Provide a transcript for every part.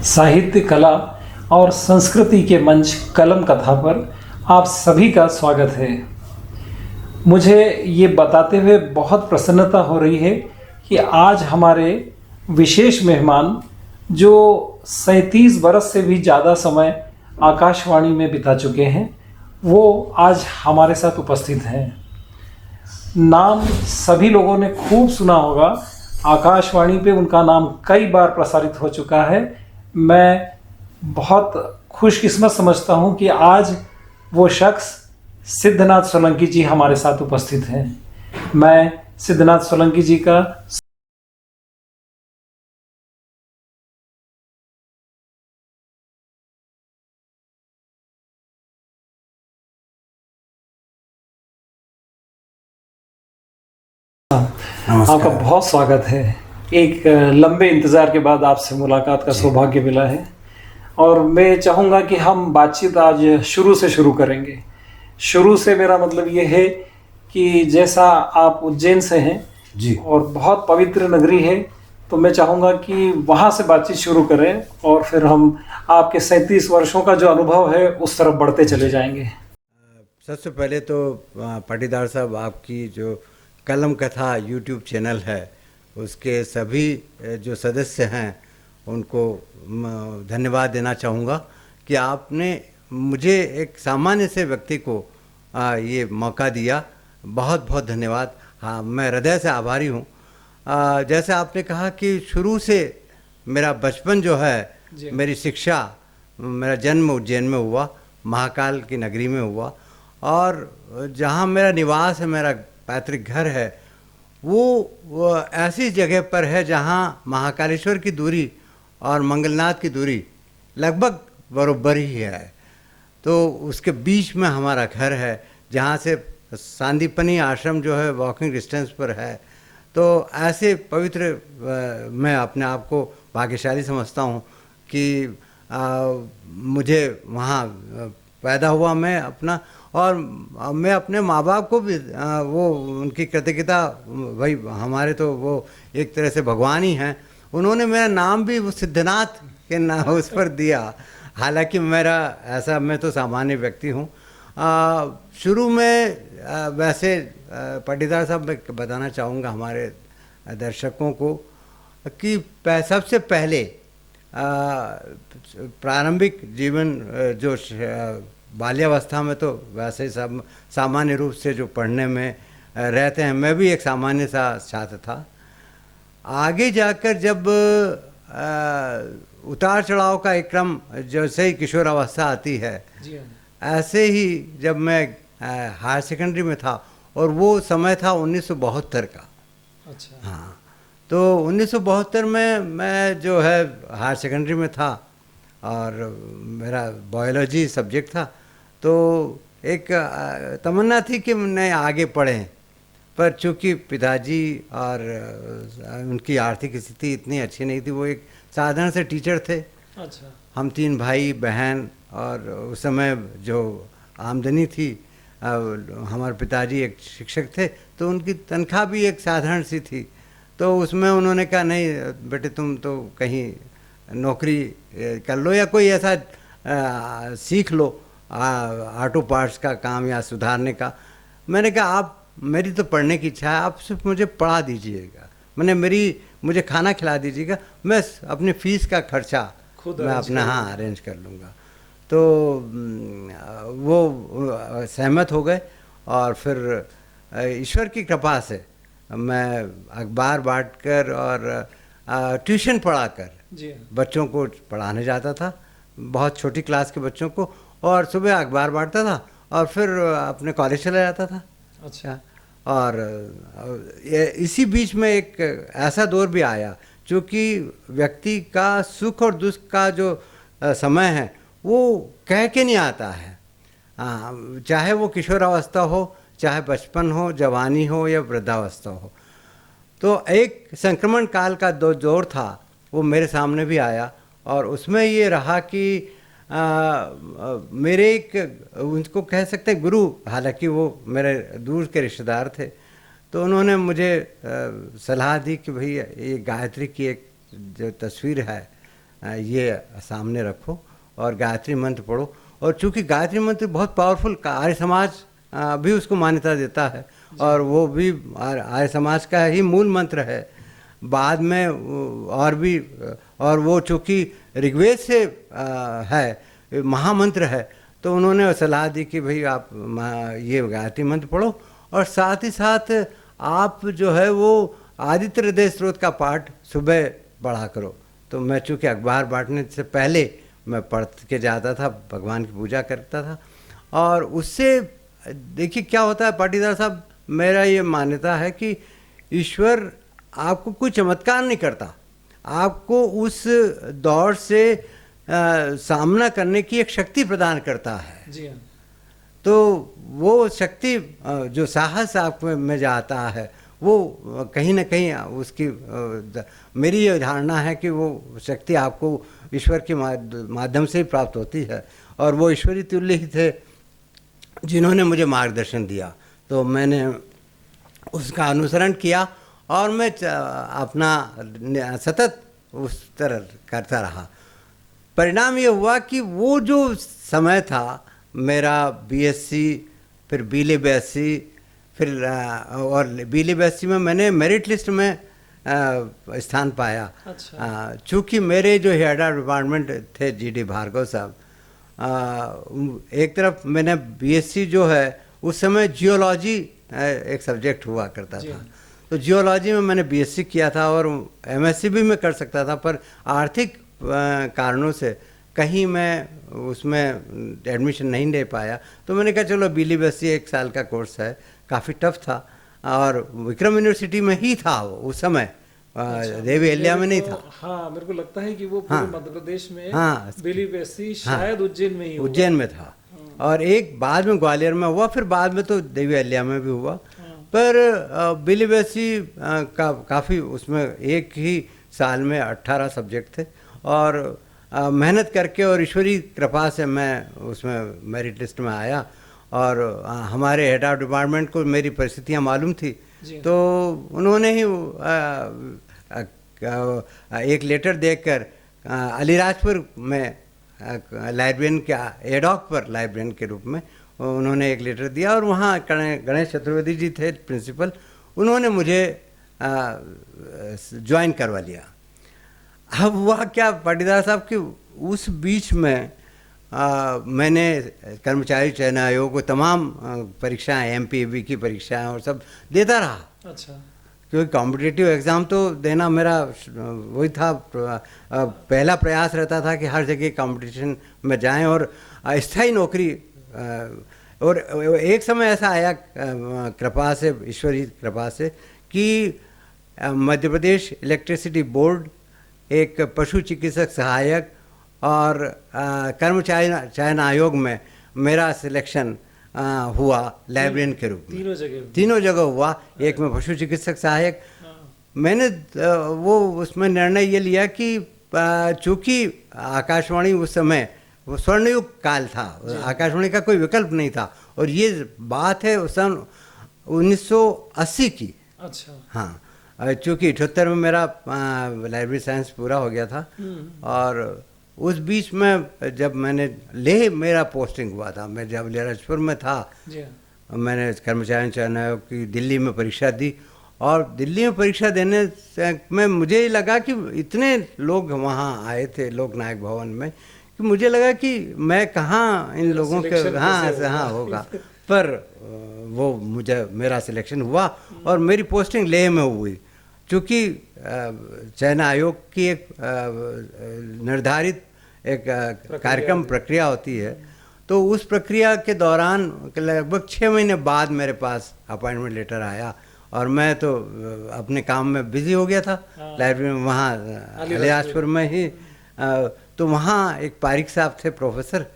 साहित्य, कला और संस्कृति के मंच कलम कथा पर आप सभी का स्वागत है। मुझे ये बताते हुए बहुत प्रसन्नता हो रही है कि आज हमारे विशेष मेहमान, जो 37 बरस से भी ज़्यादा समय आकाशवाणी में बिता चुके हैं, वो आज हमारे साथ उपस्थित हैं। नाम सभी लोगों ने खूब सुना होगा, आकाशवाणी पे उनका नाम कई बार प्रसारित हो चुका है। मैं बहुत खुशकिस्मत समझता हूँ कि आज वो शख्स सिद्धनाथ सोलंकी जी हमारे साथ उपस्थित हैं। मैं सिद्धनाथ सोलंकी जी का आपका बहुत स्वागत है। एक लंबे इंतज़ार के बाद आपसे मुलाकात का सौभाग्य मिला है और मैं चाहूँगा कि हम बातचीत आज शुरू से शुरू करेंगे। शुरू से मेरा मतलब ये है कि जैसा आप उज्जैन से हैं जी और बहुत पवित्र नगरी है, तो मैं चाहूँगा कि वहाँ से बातचीत शुरू करें और फिर हम आपके 37 वर्षों का जो अनुभव है उस तरफ बढ़ते चले जाएंगे। सबसे पहले तो पाटीदार साहब, आपकी जो कलम कथा यूट्यूब चैनल है उसके सभी जो सदस्य हैं उनको धन्यवाद देना चाहूँगा कि आपने मुझे एक सामान्य से व्यक्ति को ये मौका दिया। बहुत बहुत धन्यवाद। हाँ, मैं हृदय से आभारी हूँ। जैसे आपने कहा कि शुरू से मेरा बचपन जो है, मेरी शिक्षा, मेरा जन्म उज्जैन में हुआ, महाकाल की नगरी में हुआ, और जहाँ मेरा निवास है, मेरा पैतृक घर है, वो ऐसी जगह पर है जहाँ महाकालेश्वर की दूरी और मंगलनाथ की दूरी लगभग बराबर ही है। तो उसके बीच में हमारा घर है, जहाँ से सांदीपनी आश्रम जो है वॉकिंग डिस्टेंस पर है। तो ऐसे पवित्र मैं अपने आप को भाग्यशाली समझता हूँ कि मुझे वहाँ पैदा हुआ। मैं अपना और मैं अपने माँ बाप को भी वो उनकी कृतज्ञता, भाई हमारे तो वो एक तरह से भगवान ही हैं। उन्होंने मेरा नाम भी वो सिद्धनाथ के नाम उस पर दिया। हालांकि मेरा ऐसा, मैं तो सामान्य व्यक्ति हूँ। शुरू में वैसे पाटीदार साहब, मैं बताना चाहूँगा हमारे दर्शकों को कि सबसे पहले प्रारंभिक जीवन जो बाल्यावस्था में तो वैसे ही सब सामान्य रूप से जो पढ़ने में रहते हैं, मैं भी एक सामान्य सा छात्र था। आगे जाकर जब उतार चढ़ाव का एक क्रम, जैसे ही किशोरावस्था आती है, ऐसे ही जब मैं हायर सेकेंडरी में था, और वो समय था 1972 का। अच्छा। हाँ, तो 1972 में मैं जो है हायर सेकेंडरी में था और मेरा बायोलॉजी सब्जेक्ट था। तो एक तमन्ना थी कि मैं आगे पढ़ें, पर चूँकि पिताजी और उनकी आर्थिक स्थिति इतनी अच्छी नहीं थी, वो एक साधारण से टीचर थे। अच्छा। हम 3 भाई बहन, और उस समय जो आमदनी थी, हमारे पिताजी एक शिक्षक थे, तो उनकी तनख्वाह भी एक साधारण सी थी। तो उसमें उन्होंने कहा, नहीं बेटे, तुम तो कहीं नौकरी कर लो या कोई ऐसा सीख लो, ऑटो पार्ट्स का काम या सुधारने का। मैंने कहा, आप, मेरी तो पढ़ने की इच्छा है, आप सिर्फ मुझे पढ़ा दीजिएगा, मुझे खाना खिला दीजिएगा, मैं अपनी फ़ीस का खर्चा खुद मैं अपना अरेंज कर लूँगा। तो वो सहमत हो गए, और फिर ईश्वर की कृपा से मैं अखबार बांटकर और ट्यूशन पढ़ाकर बच्चों को पढ़ाने जाता था, बहुत छोटी क्लास के बच्चों को, और सुबह अखबार बांटता था और फिर अपने कॉलेज चला जाता था। अच्छा। और इसी बीच में एक ऐसा दौर भी आया, क्योंकि व्यक्ति का सुख और दुख का जो समय है वो कह के नहीं आता है। चाहे वो किशोरावस्था हो, चाहे बचपन हो, जवानी हो या वृद्धावस्था हो। तो एक संक्रमण काल का दौर था, वो मेरे सामने भी आया, और उसमें ये रहा कि मेरे एक, उनको कह सकते हैं गुरु, हालांकि वो मेरे दूर के रिश्तेदार थे, तो उन्होंने मुझे सलाह दी कि भाई ये गायत्री की एक जो तस्वीर है ये सामने रखो और गायत्री मंत्र पढ़ो। और चूँकि गायत्री मंत्र बहुत पावरफुल, आर्य समाज भी उसको मान्यता देता है और वो भी आर्य समाज का ही मूल मंत्र है। बाद में और भी, और वो चूँकि ऋग्वेद से है, महामंत्र है, तो उन्होंने सलाह दी कि भाई आप ये गायत्री मंत्र पढ़ो और साथ ही साथ आप जो है वो आदित्य हृदय स्त्रोत का पाठ सुबह पढ़ा करो। तो मैं चूँकि अखबार बांटने से पहले मैं पढ़ के जाता था, भगवान की पूजा करता था। और उससे देखिए क्या होता है पाटीदार साहब, मेरा ये मान्यता है कि ईश्वर आपको कोई चमत्कार नहीं करता, आपको उस दौर से सामना करने की एक शक्ति प्रदान करता है। जी हाँ। तो वो शक्ति जो साहस आप में जाता है वो कहीं ना कहीं उसकी मेरी ये धारणा है कि वो शक्ति आपको ईश्वर के माध्यम से ही प्राप्त होती है। और वो ईश्वरी तुल्य ही थे जिन्होंने मुझे मार्गदर्शन दिया, तो मैंने उसका अनुसरण किया और मैं अपना सतत उस तरह करता रहा। परिणाम ये हुआ कि वो जो समय था मेरा बीएससी, फिर बीए फिर और बीए में मैंने मेरिट लिस्ट में स्थान पाया। अच्छा। चूँकि मेरे जो हेड ऑफ डिपार्टमेंट थे जीडी भार्गव साहब, एक तरफ मैंने बीएससी जो है उस समय जियोलॉजी एक सब्जेक्ट हुआ करता था, तो जियोलॉजी में मैंने बीएससी किया था और एमएससी भी मैं कर सकता था, पर आर्थिक कारणों से कहीं मैं उसमें एडमिशन नहीं ले पाया। तो मैंने कहा चलो बीएससी 1 साल का कोर्स है, काफ़ी टफ था और विक्रम यूनिवर्सिटी में ही था वो उस समय। देवी अहिल्या में नहीं था। हाँ, मेरे को लगता है कि वो पूरे मध्य प्रदेश में बीएससी शायद उज्जैन में ही हुआ। उज्जैन में था और एक बाद में ग्वालियर में हुआ, फिर बाद में तो देवी अहिल्या में भी हुआ। पर बीएससी काफ़ी उसमें एक ही साल में 18 सब्जेक्ट थे और मेहनत करके और ईश्वरी कृपा से मैं उसमें मेरिट लिस्ट में आया। और हमारे हेड ऑफ डिपार्टमेंट को मेरी परिस्थितियां मालूम थी, तो उन्होंने ही एक लेटर देकर अलीराजपुर में लाइब्रेरियन के एडॉक पर लाइब्रेरियन के रूप में उन्होंने एक लेटर दिया और वहाँ गणेश चतुर्वेदी जी थे प्रिंसिपल, उन्होंने मुझे ज्वाइन करवा लिया। अब हुआ क्या पाटीदार साहब कि उस बीच में मैंने कर्मचारी चयन आयोग को तमाम परीक्षाएं, एमपीएबी की परीक्षाएं और सब देता रहा। अच्छा। क्योंकि कॉम्पिटिटिव एग्ज़ाम तो देना मेरा वही था, पहला प्रयास रहता था कि हर जगह कंपटीशन में जाएं और स्थायी नौकरी। और एक समय ऐसा आया कृपा से, ईश्वरी कृपा से, कि मध्य प्रदेश इलेक्ट्रिसिटी बोर्ड, एक पशु चिकित्सक सहायक और कर्मचारी चयन आयोग में मेरा सिलेक्शन हुआ लाइब्रेरियन के रूप में। तीनों जगह हुआ। एक में पशु चिकित्सक सहायक। मैंने वो उसमें निर्णय ये लिया कि चूँकि आकाशवाणी उस समय वो स्वर्णयुग काल था, आकाशवाणी का कोई विकल्प नहीं था और ये बात है सन 1980 की। अच्छा। हाँ, चूँकि 78 में मेरा लाइब्रेरी साइंस पूरा हो गया था और उस बीच में जब मैंने लेह मेरा पोस्टिंग हुआ था, मैं जब अलीराजपुर में था, मैंने कर्मचारी चयन आयोग की दिल्ली में परीक्षा दी और दिल्ली में परीक्षा देने में मुझे लगा कि इतने लोग वहाँ आए थे लोक नायक भवन में कि मुझे लगा कि मैं कहाँ इन लोगों के हाँ होगा। पर वो मुझे मेरा सिलेक्शन हुआ और मेरी पोस्टिंग लेह में हुई। चूँकि चयन आयोग की एक निर्धारित एक कार्यक्रम प्रक्रिया होती है, तो उस प्रक्रिया के दौरान लगभग 6 महीने बाद मेरे पास अपॉइंटमेंट लेटर आया और मैं तो अपने काम में बिजी हो गया था लाइब्रेरी में, वहाँ अलीराजपुर में ही। तो वहाँ एक पारिक साहब थे प्रोफेसर,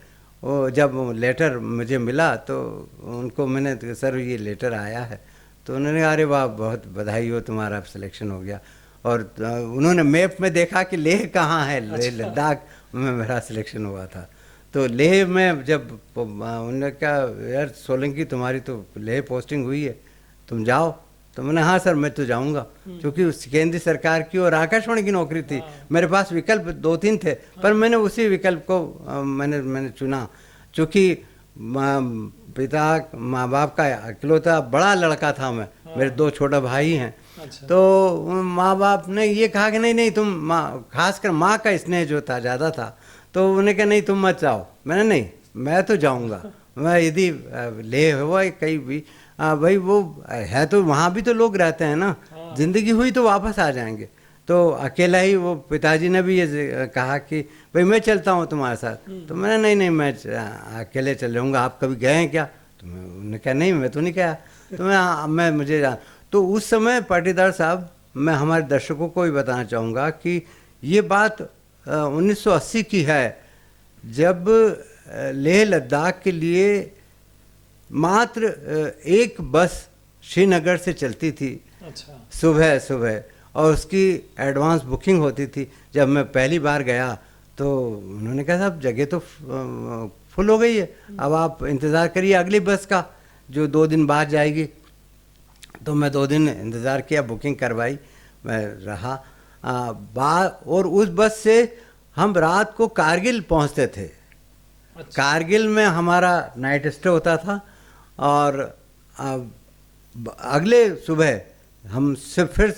वो जब लेटर मुझे मिला तो उनको मैंने, सर ये लेटर आया है, तो उन्होंने कहा अरे वाह बहुत बधाई हो, तुम्हारा सिलेक्शन हो गया। और उन्होंने मैप में देखा कि लेह कहाँ है, लेह लद्दाख में मेरा सिलेक्शन हुआ था। तो लेह में जब उन्होंने कहा यार सोलंकी तुम्हारी तो लेह पोस्टिंग हुई है, तुम जाओ। तो मैंने हाँ सर मैं तो जाऊंगा, क्योंकि उस केंद्रीय सरकार की और आकाशवाणी की नौकरी थी। मेरे पास विकल्प 2-3 थे, पर मैंने उसी विकल्प को मैंने चुना, क्योंकि पिता माँ बाप का इकलौता बड़ा लड़का था मैं। मेरे 2 छोटे भाई हैं। अच्छा। तो माँ बाप ने ये कहा कि नहीं नहीं तुम, माँ खासकर माँ का स्नेह जो था ज़्यादा था, तो उन्हें कहा नहीं तुम मत जाओ। मैंने नहीं मैं तो जाऊंगा, मैं यदि ले हुआ कहीं भी भाई वो है तो वहाँ भी तो लोग रहते हैं ना, जिंदगी हुई तो वापस आ जाएंगे। तो अकेला ही वो पिताजी ने भी ये कहा कि भाई मैं चलता हूँ तुम्हारे साथ। तो मैंने नहीं नहीं मैं अकेले चल जाऊँगा, आप कभी गए हैं क्या? तो उन्होंने कहा नहीं मैं तो नहीं गया। तो मैं मुझे तो उस समय पाटीदार साहब, मैं हमारे दर्शकों को भी बताना चाहूँगा कि ये बात 1980 की है, जब लेह लद्दाख के लिए मात्र एक बस श्रीनगर से चलती थी। अच्छा। सुबह सुबह, और उसकी एडवांस बुकिंग होती थी। जब मैं पहली बार गया तो उन्होंने कहा साहब जगह तो फुल हो गई है, अब आप इंतज़ार करिए अगली बस का जो 2 दिन बाद जाएगी। तो मैं 2 दिन इंतज़ार किया, बुकिंग करवाई, मैं रहा और उस बस से हम रात को कारगिल पहुंचते थे। अच्छा। कारगिल में हमारा नाइट स्टे होता था, और अगले सुबह हम सिर्फ फिर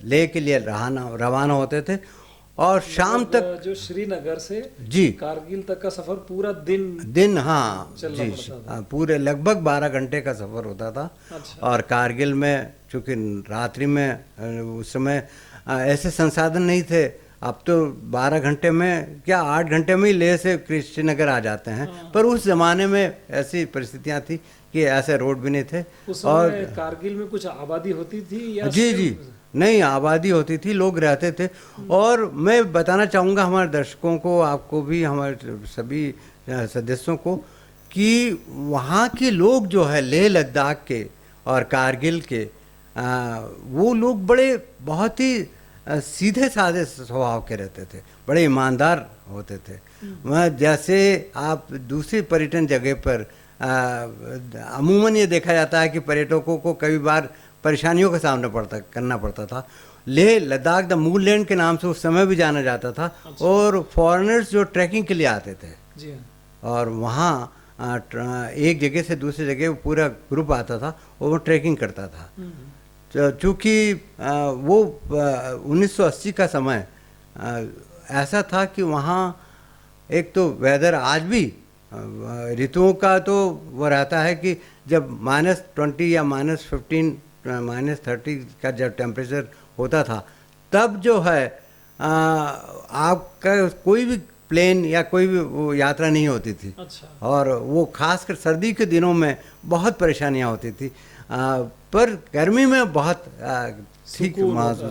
लेह के लिए रवाना होते थे, और शाम तक जो श्रीनगर से जी कारगिल तक का सफर पूरा दिन हाँ चलना जी पड़ता था। पूरे लगभग 12 घंटे का सफ़र होता था। अच्छा। और कारगिल में चूँकि रात्रि में उस समय ऐसे संसाधन नहीं थे, अब तो 12 घंटे में क्या 8 घंटे में ही लेह से श्रीनगर आ जाते हैं। पर उस ज़माने में ऐसी परिस्थितियाँ थी कि ऐसे रोड भी नहीं थे। उस और समय कारगिल में कुछ आबादी होती थी या जी जी नहीं आबादी होती थी, लोग रहते थे। और मैं बताना चाहूँगा हमारे दर्शकों को, आपको भी, हमारे सभी सदस्यों को, कि वहाँ के लोग जो है लेह लद्दाख के और कारगिल के वो लोग बड़े बहुत ही सीधे साधे स्वभाव के रहते थे, बड़े ईमानदार होते थे। वह जैसे आप दूसरी पर्यटन जगह पर अमूमन ये देखा जाता है कि पर्यटकों को कई बार परेशानियों का सामना करना पड़ता था। लेह लद्दाख द मूल लैंड के नाम से उस समय भी जाना जाता था। अच्छा। और फॉरेनर्स जो ट्रैकिंग के लिए आते थे जी हाँ। और वहाँ एक जगह से दूसरी जगह पूरा ग्रुप आता था और वो ट्रैकिंग करता था। चूँकि वो 1980 का समय ऐसा था कि वहाँ एक तो वेदर आज भी ऋतुओं का तो वो रहता है कि जब -20 या -15 -30 का जब टेम्परेचर होता था, तब जो है आपका कोई भी प्लेन या कोई भी वो यात्रा नहीं होती थी। अच्छा। और वो खासकर सर्दी के दिनों में बहुत परेशानियां होती थी, पर गर्मी में बहुत ठीक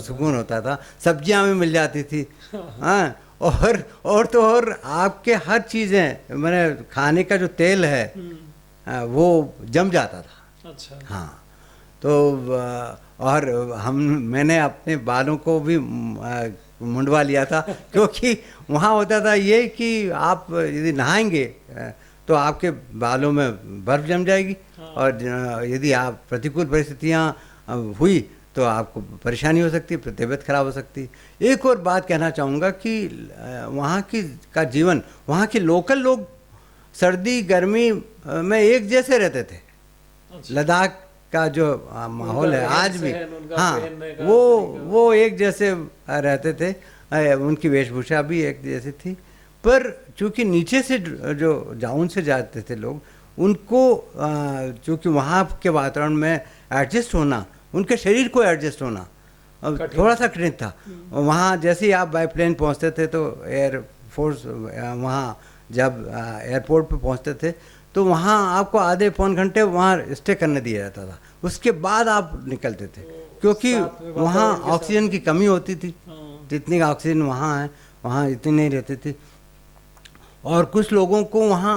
सुकून होता था। सब्जियां भी मिल जाती थी। हाँ और तो और आपके हर चीज़ें, मैंने खाने का जो तेल है वो जम जाता था। अच्छा। हाँ तो और मैंने अपने बालों को भी मुंडवा लिया था क्योंकि वहाँ होता था ये कि आप यदि नहाएंगे तो आपके बालों में बर्फ़ जम जाएगी। हाँ। और यदि आप प्रतिकूल परिस्थितियाँ हुई तो आपको परेशानी हो सकती है, तबीयत खराब हो सकती है। एक और बात कहना चाहूँगा कि वहाँ का जीवन, वहाँ के लोकल लोग सर्दी गर्मी में एक जैसे रहते थे। अच्छा। लद्दाख का जो माहौल है आज भी, हाँ वो एक जैसे रहते थे, उनकी वेशभूषा भी एक जैसी थी। पर चूँकि नीचे से जो डाउन से जाते थे लोग, उनको चूँकि वहाँ के वातावरण में एडजस्ट होना, उनके शरीर को एडजस्ट होना थोड़ा सा कठिन था। वहाँ जैसे ही आप बाय प्लेन पहुँचते थे तो एयरफोर्स वहाँ जब एयरपोर्ट पे पहुँचते थे तो वहाँ आपको आधे पौन घंटे वहाँ स्टे करने दिया जाता था, उसके बाद आप निकलते थे, क्योंकि वहाँ ऑक्सीजन की कमी होती थी। जितनी ऑक्सीजन वहाँ है वहाँ इतनी नहीं रहती थी। और कुछ लोगों को वहाँ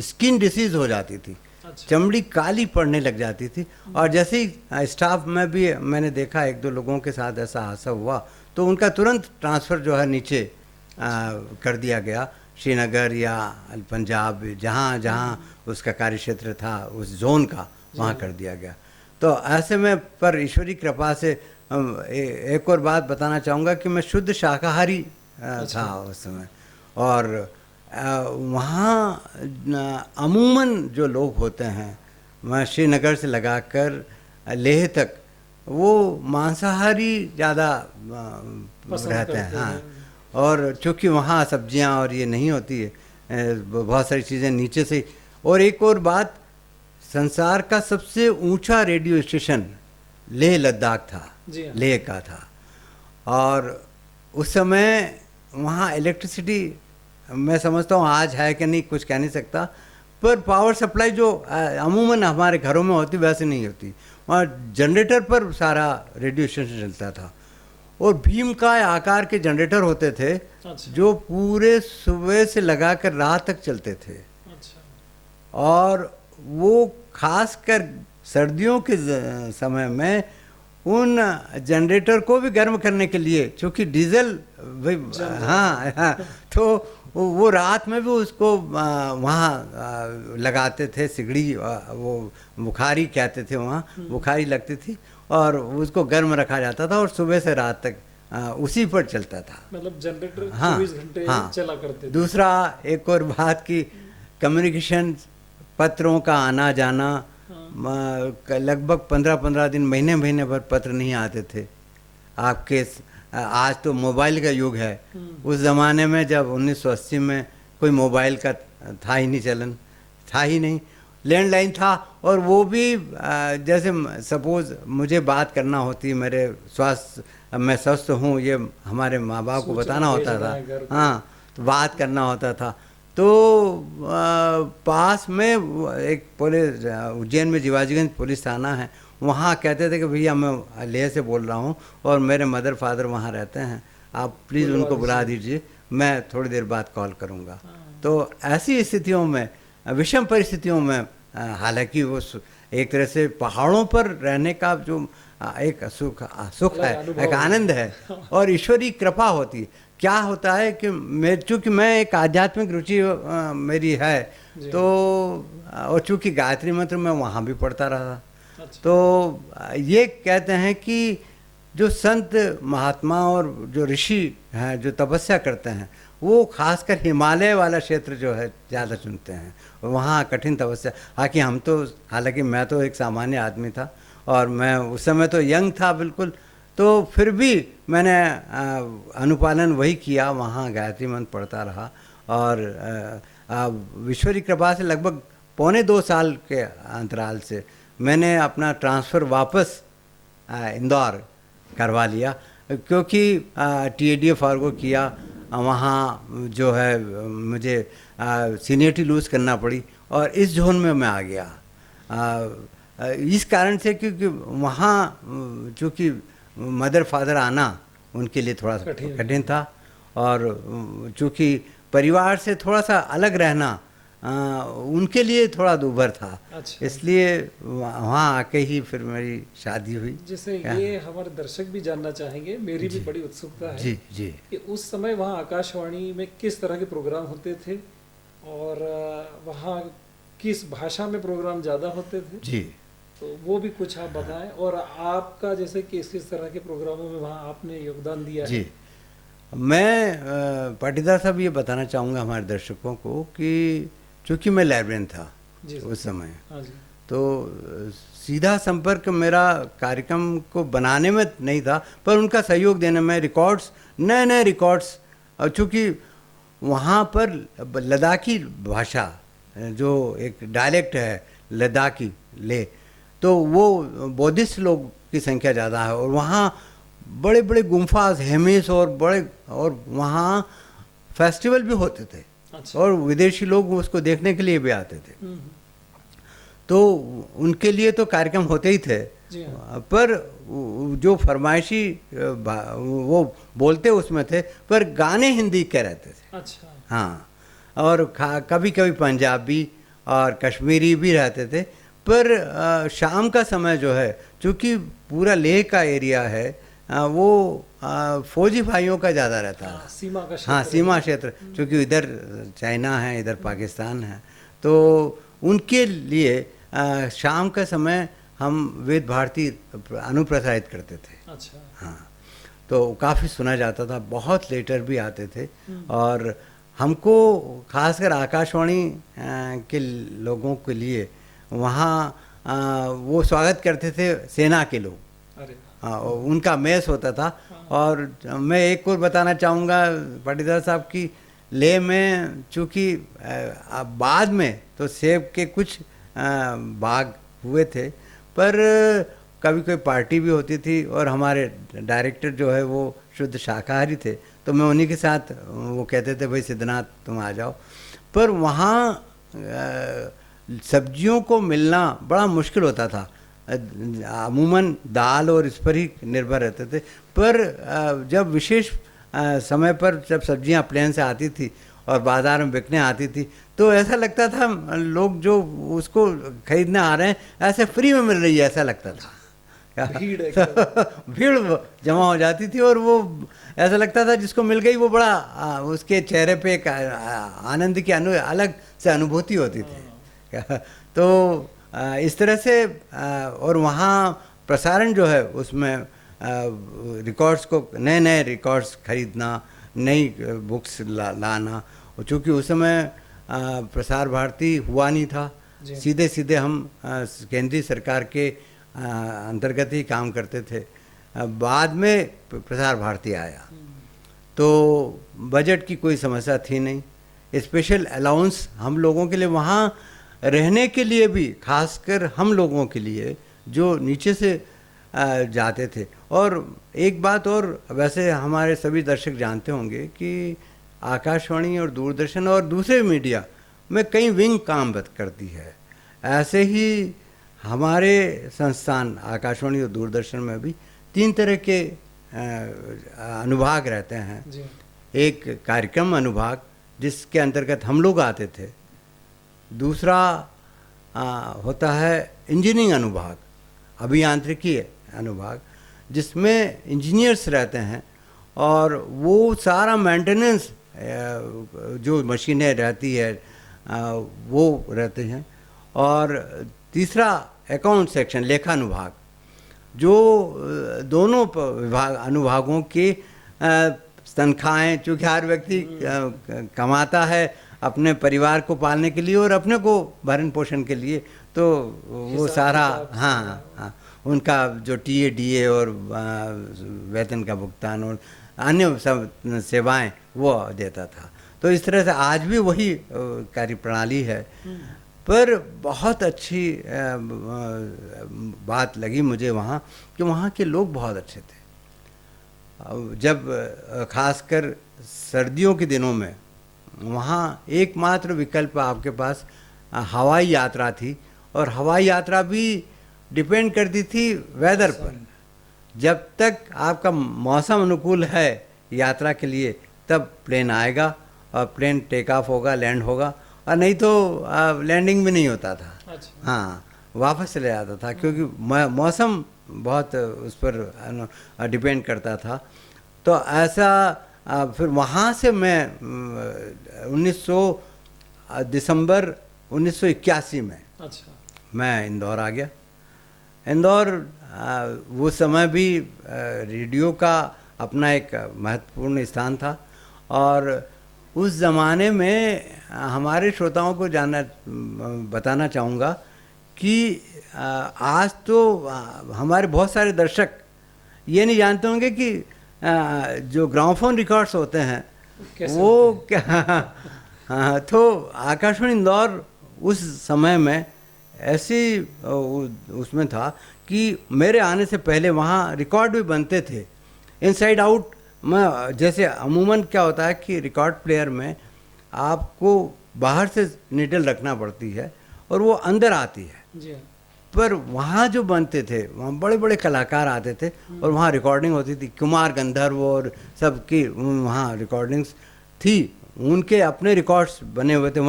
स्किन डिसीज़ हो जाती थी। अच्छा। चमड़ी काली पड़ने लग जाती थी। और जैसे ही स्टाफ में भी मैंने देखा 1-2 लोगों के साथ ऐसा हादसा हुआ तो उनका तुरंत ट्रांसफ़र जो है नीचे कर दिया गया, श्रीनगर या पंजाब, जहाँ जहाँ उसका कार्य क्षेत्र था उस जोन का, वहाँ कर दिया गया। तो ऐसे में पर ईश्वरी कृपा से एक और बात बताना चाहूँगा कि मैं शुद्ध शाकाहारी था उस समय। और वहाँ अमूमन जो लोग होते हैं, मैं श्रीनगर से लगाकर लेह तक, वो मांसाहारी ज़्यादा रहते हैं। हाँ, और चूँकि वहाँ सब्जियाँ और ये नहीं होती है, बहुत सारी चीज़ें नीचे से। और एक और बात, संसार का सबसे ऊंचा रेडियो स्टेशन लेह लद्दाख था, लेह का था। और उस समय वहाँ इलेक्ट्रिसिटी, मैं समझता हूँ आज है कि नहीं कुछ कह नहीं सकता, पर पावर सप्लाई जो अमूमन हमारे घरों में होती वैसे नहीं होती। वहाँ जनरेटर पर सारा रेडियो स्टेशन चलता था, और भीमकाय आकार के जनरेटर होते थे जो पूरे सुबह से लगाकर रात तक चलते थे। और वो खासकर सर्दियों के समय में उन जनरेटर को भी गर्म करने के लिए, चूँकि डीजल हाँ, तो वो रात में भी उसको वहाँ लगाते थे, सिगड़ी, वो बुखारी कहते थे, वहाँ बुखारी लगती थी और उसको गर्म रखा जाता था और सुबह से रात तक उसी पर चलता था। मतलब जनरेटर 24 घंटे चला करते थे। दूसरा एक और बात की कम्युनिकेशन, पत्रों का आना जाना, लगभग 15-15 दिन, महीने भर पत्र नहीं आते थे आपके। आज तो मोबाइल का युग है, उस ज़माने में जब 1980 में कोई मोबाइल का था ही नहीं, चलन था ही नहीं, लैंडलाइन था। और वो भी जैसे सपोज़ मुझे बात करना होती, मेरे स्वास्थ्य, मैं स्वस्थ हूँ, ये हमारे माँ बाप को बताना होता था, हाँ, तो बात करना होता था। तो पास में एक पुलिस, उज्जैन में जीवाजीगंज पुलिस थाना है, वहाँ कहते थे कि भैया मैं लेह से बोल रहा हूँ और मेरे मदर फादर वहाँ रहते हैं, आप प्लीज़ उनको बुला दीजिए, मैं थोड़ी देर बाद कॉल करूँगा। तो ऐसी स्थितियों में, विषम परिस्थितियों में, हालांकि वो एक तरह से पहाड़ों पर रहने का जो एक सुख है, एक आनंद है और ईश्वरी कृपा होती है। क्या होता है कि चूँकि मैं एक आध्यात्मिक रुचि मेरी है, तो और चूँकि गायत्री मंत्र मैं वहाँ भी पढ़ता रहा, तो ये कहते हैं कि जो संत महात्मा और जो ऋषि हैं जो तपस्या करते हैं, वो खासकर हिमालय वाला क्षेत्र जो है ज़्यादा चुनते हैं, वहाँ कठिन तपस्या। हालांकि मैं तो एक सामान्य आदमी था और मैं उस समय तो यंग था बिल्कुल, तो फिर भी मैंने अनुपालन वही किया, वहाँ गायत्री मंत्र पढ़ता रहा। और ईश्वरी कृपा से लगभग 1.25 साल के अंतराल से मैंने अपना ट्रांसफ़र वापस इंदौर करवा लिया, क्योंकि TADF को किया, वहाँ जो है मुझे सीनियरिटी लूज़ करना पड़ी और इस जोन में मैं आ गया। इस कारण से क्योंकि वहाँ चूँकि मदर फादर आना उनके लिए थोड़ा कठिन था, और चूँकि परिवार से थोड़ा सा अलग रहना उनके लिए थोड़ा दूभर था। अच्छा। इसलिए वहाँ आके ही फिर मेरी शादी हुई। जैसे ये हमारे दर्शक भी जानना चाहेंगे, मेरी भी बड़ी उत्सुकता है जी जी कि उस समय वहाँ आकाशवाणी में किस तरह के प्रोग्राम होते थे और वहाँ किस भाषा में प्रोग्राम ज़्यादा होते थे जी, तो वो भी कुछ आप बताएं। और आपका जैसे किस किस तरह के प्रोग्रामों में वहाँ आपने योगदान दिया जी। है। मैं पाटीदार साहब ये बताना चाहूँगा हमारे दर्शकों को कि चूँकि मैं लाइब्रेरियन था उस समय, तो सीधा संपर्क मेरा कार्यक्रम को बनाने में नहीं था, पर उनका सहयोग देने में, रिकॉर्ड्स, नए रिकॉर्ड्स, और चूँकि वहाँ पर लद्दाखी भाषा जो एक डायलेक्ट है लद्दाखी ले, तो वो बौद्धिस्ट लोग की संख्या ज़्यादा है और वहाँ बड़े बड़े गुम्फाज, हेमिस और वहाँ फेस्टिवल भी होते थे। अच्छा। और विदेशी लोग उसको देखने के लिए भी आते थे, तो उनके लिए तो कार्यक्रम होते ही थे, पर जो फरमाइशी वो बोलते उसमें थे, पर गाने हिंदी के रहते थे। अच्छा। हाँ, और कभी कभी पंजाबी और कश्मीरी भी रहते थे, पर शाम का समय जो है, चूँकि पूरा लेह का एरिया है, वो फौजी भाइयों का ज़्यादा रहता है, सीमा का क्षेत्र। हाँ, सीमा क्षेत्र, क्योंकि इधर चाइना है, इधर पाकिस्तान है, तो उनके लिए शाम का समय हम वेद भारती अनुप्रसारित करते थे। अच्छा। हाँ, तो काफ़ी सुना जाता था, बहुत लेटर भी आते थे। और हमको खासकर आकाशवाणी के लोगों के लिए वहाँ वो स्वागत करते थे सेना के लोग। अरे हाँ, उनका मैस होता था। और मैं एक और बताना चाहूँगा पाटीदार साहब की, लेह में चूँकि बाद में तो सेब के कुछ बाग हुए थे, पर कभी कोई पार्टी भी होती थी और हमारे डायरेक्टर जो है वो शुद्ध शाकाहारी थे, तो मैं उन्हीं के साथ, वो कहते थे भाई सिद्धनाथ तुम आ जाओ। पर वहाँ सब्जियों को मिलना बड़ा मुश्किल होता था, अमूमन दाल और इस पर ही निर्भर रहते थे। पर जब विशेष समय पर जब सब्जियां प्लेन से आती थी और बाज़ार में बिकने आती थी, तो ऐसा लगता था लोग जो उसको खरीदने आ रहे हैं ऐसे फ्री में मिल रही है, ऐसा लगता था। भीड़ जमा हो जाती थी और वो ऐसा लगता था जिसको मिल गई वो बड़ा उसके चेहरे पे एक आनंद की अलग से अनुभूति होती थी। तो इस तरह से और वहाँ प्रसारण जो है उसमें रिकॉर्ड्स को, नए नए रिकॉर्ड्स खरीदना, नई बुक्स लाना। और चूँकि उस समय प्रसार भारती हुआ नहीं था, सीधे सीधे हम केंद्रीय सरकार के अंतर्गत ही काम करते थे। बाद में प्रसार भारती आया तो बजट की कोई समस्या थी नहीं। स्पेशल अलाउंस हम लोगों के लिए वहाँ रहने के लिए भी, खासकर हम लोगों के लिए जो नीचे से जाते थे। और एक बात और, वैसे हमारे सभी दर्शक जानते होंगे कि आकाशवाणी और दूरदर्शन और दूसरे मीडिया में कई विंग काम करती है। ऐसे ही हमारे संस्थान आकाशवाणी और दूरदर्शन में भी 3 तरह के अनुभाग रहते हैं। एक कार्यक्रम अनुभाग जिसके अंतर्गत हम लोग आते थे, दूसरा होता है इंजीनियरिंग अनुभाग, अभियांत्रिकी अनुभाग, जिसमें इंजीनियर्स रहते हैं और वो सारा मेंटेनेंस जो मशीनें रहती है वो रहते हैं। और तीसरा अकाउंट सेक्शन, लेखानुभाग, जो दोनों विभाग अनुभागों की तनख्वाहें, चूँकि हर व्यक्ति कमाता है अपने परिवार को पालने के लिए और अपने को भरण पोषण के लिए, तो वो सारा हाँ उनका जो टीए और वेतन का भुगतान और अन्य सब सेवाएं वो देता था। तो इस तरह से आज भी वही कार्यप्रणाली है। पर बहुत अच्छी बात लगी मुझे वहाँ कि वहाँ के लोग बहुत अच्छे थे। जब खासकर सर्दियों के दिनों में वहाँ एकमात्र विकल्प आपके पास हवाई यात्रा थी, और हवाई यात्रा भी डिपेंड करती थी वेदर पर। जब तक आपका मौसम अनुकूल है यात्रा के लिए तब प्लेन आएगा और प्लेन टेक ऑफ होगा, लैंड होगा, और नहीं तो लैंडिंग भी नहीं होता था। अच्छा। हाँ, वापस चले जाता था क्योंकि मौसम बहुत उस पर डिपेंड करता था। तो ऐसा फिर वहाँ से मैं 1900 दिसंबर 1981 में अच्छा मैं इंदौर आ गया। इंदौर वो समय भी रेडियो का अपना एक महत्वपूर्ण स्थान था, और उस ज़माने में हमारे श्रोताओं को बताना चाहूँगा कि आज तो हमारे बहुत सारे दर्शक ये नहीं जानते होंगे कि जो ग्रामोफोन रिकॉर्ड्स होते हैं वो क्या तो आकाशवाणी इंदौर उस समय में ऐसी उसमें था कि मेरे आने से पहले वहाँ रिकॉर्ड भी बनते थे इनसाइड आउट में। जैसे अमूमन क्या होता है कि रिकॉर्ड प्लेयर में आपको बाहर से नीडल रखना पड़ती है और वो अंदर आती है जी। पर वहाँ जो बनते थे वहाँ बड़े बड़े कलाकार आते थे और वहाँ रिकॉर्डिंग होती थी। कुमार गंधर्व और सबकी वहाँ रिकॉर्डिंग्स थी, उनके अपने रिकॉर्ड्स बने हुए थे,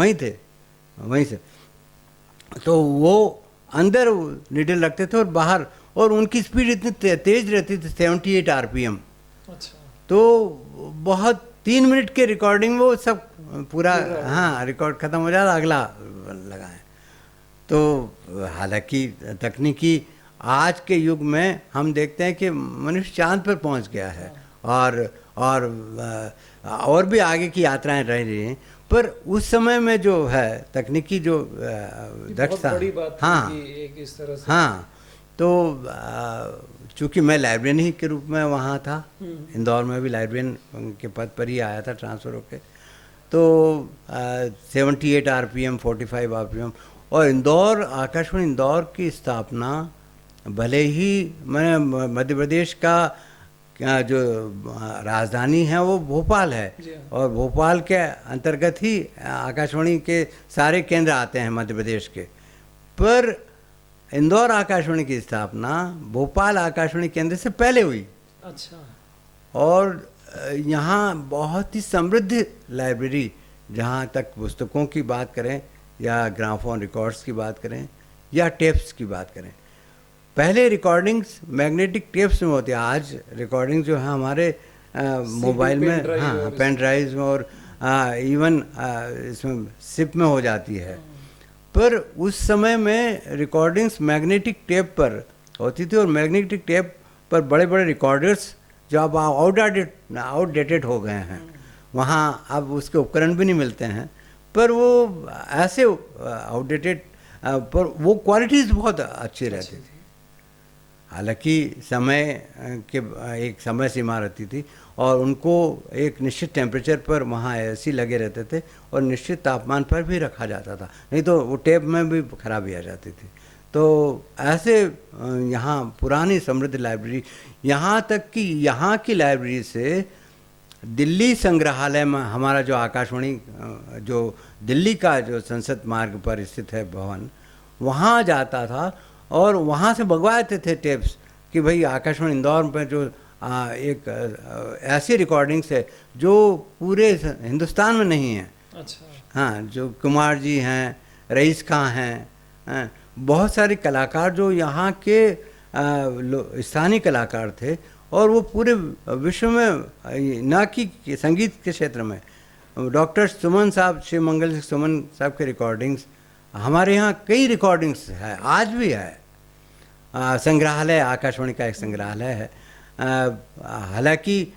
वहीं से। तो वो अंदर नीडल रखते थे और बाहर, और उनकी स्पीड इतनी तेज रहती थी 78 RPM। अच्छा। तो बहुत 3 मिनट के रिकॉर्डिंग वो सब पूरा हाँ रिकॉर्ड ख़त्म हो जाता, अगला लगाएं। तो हालांकि तकनीकी आज के युग में हम देखते हैं कि मनुष्य चांद पर पहुंच गया है और भी आगे की यात्राएं रह रही हैं। पर उस समय में जो है तकनीकी जो दक्षता, बड़ी बात हाँ कि एक इस तरह से, हाँ, तो चूँकि मैं लाइब्रेरियन ही के रूप में वहाँ था, इंदौर में भी लाइब्रेरियन के पद पर ही आया था ट्रांसफ़र होके, तो 78 RPM 45 RPM और इंदौर, आकाशवाणी इंदौर की स्थापना, भले ही मैंने मध्य प्रदेश का जो राजधानी है वो भोपाल है और भोपाल के अंतर्गत ही आकाशवाणी के सारे केंद्र आते हैं मध्य प्रदेश के, पर इंदौर आकाशवाणी की स्थापना भोपाल आकाशवाणी केंद्र से पहले हुई। अच्छा। और यहाँ बहुत ही समृद्ध लाइब्रेरी, जहाँ तक पुस्तकों की बात करें या ग्रामोफोन रिकॉर्ड्स की बात करें या टेप्स की बात करें, पहले रिकॉर्डिंग्स मैग्नेटिक टेप्स में होती है, आज रिकॉर्डिंग जो है हमारे मोबाइल में, हाँ, पेन ड्राइव में और इवन इसमें सिप में हो जाती है। पर उस समय में रिकॉर्डिंग्स मैग्नेटिक टेप पर होती थी और मैग्नेटिक टेप पर बड़े बड़े रिकॉर्डर्स जो अब आउटडेटेड हो गए हैं, वहाँ अब उसके उपकरण भी नहीं मिलते हैं, पर वो ऐसे आउटडेटेड, पर वो क्वालिटीज़ बहुत अच्छी रहती थी। हालांकि समय के एक समय सीमा रहती थी और उनको एक निश्चित टेम्परेचर पर वहाँ ऐसी लगे रहते थे और निश्चित तापमान पर भी रखा जाता था, नहीं तो वो टेप में भी खराबी आ जाती थी। तो ऐसे यहाँ पुरानी समृद्ध लाइब्रेरी, यहाँ तक कि यहाँ की लाइब्रेरी से दिल्ली संग्रहालय में हमारा जो आकाशवाणी, जो दिल्ली का जो संसद मार्ग पर स्थित है भवन, वहाँ जाता था और वहाँ से मंगवाए थे टेप्स कि भाई आकाशवाणी इंदौर में जो एक ऐसी रिकॉर्डिंग्स है जो पूरे हिंदुस्तान में नहीं है। अच्छा। हाँ, जो कुमार जी हैं, रईस खां हैं, बहुत सारे कलाकार जो यहाँ के स्थानीय कलाकार थे और वो पूरे विश्व में, न कि संगीत के क्षेत्र में, डॉक्टर सुमन साहब, श्री मंगल सिंह सुमन साहब के रिकॉर्डिंग्स हमारे यहाँ कई रिकॉर्डिंग्स है, आज भी है। संग्रहालय, आकाशवाणी का एक संग्रहालय है। हालांकि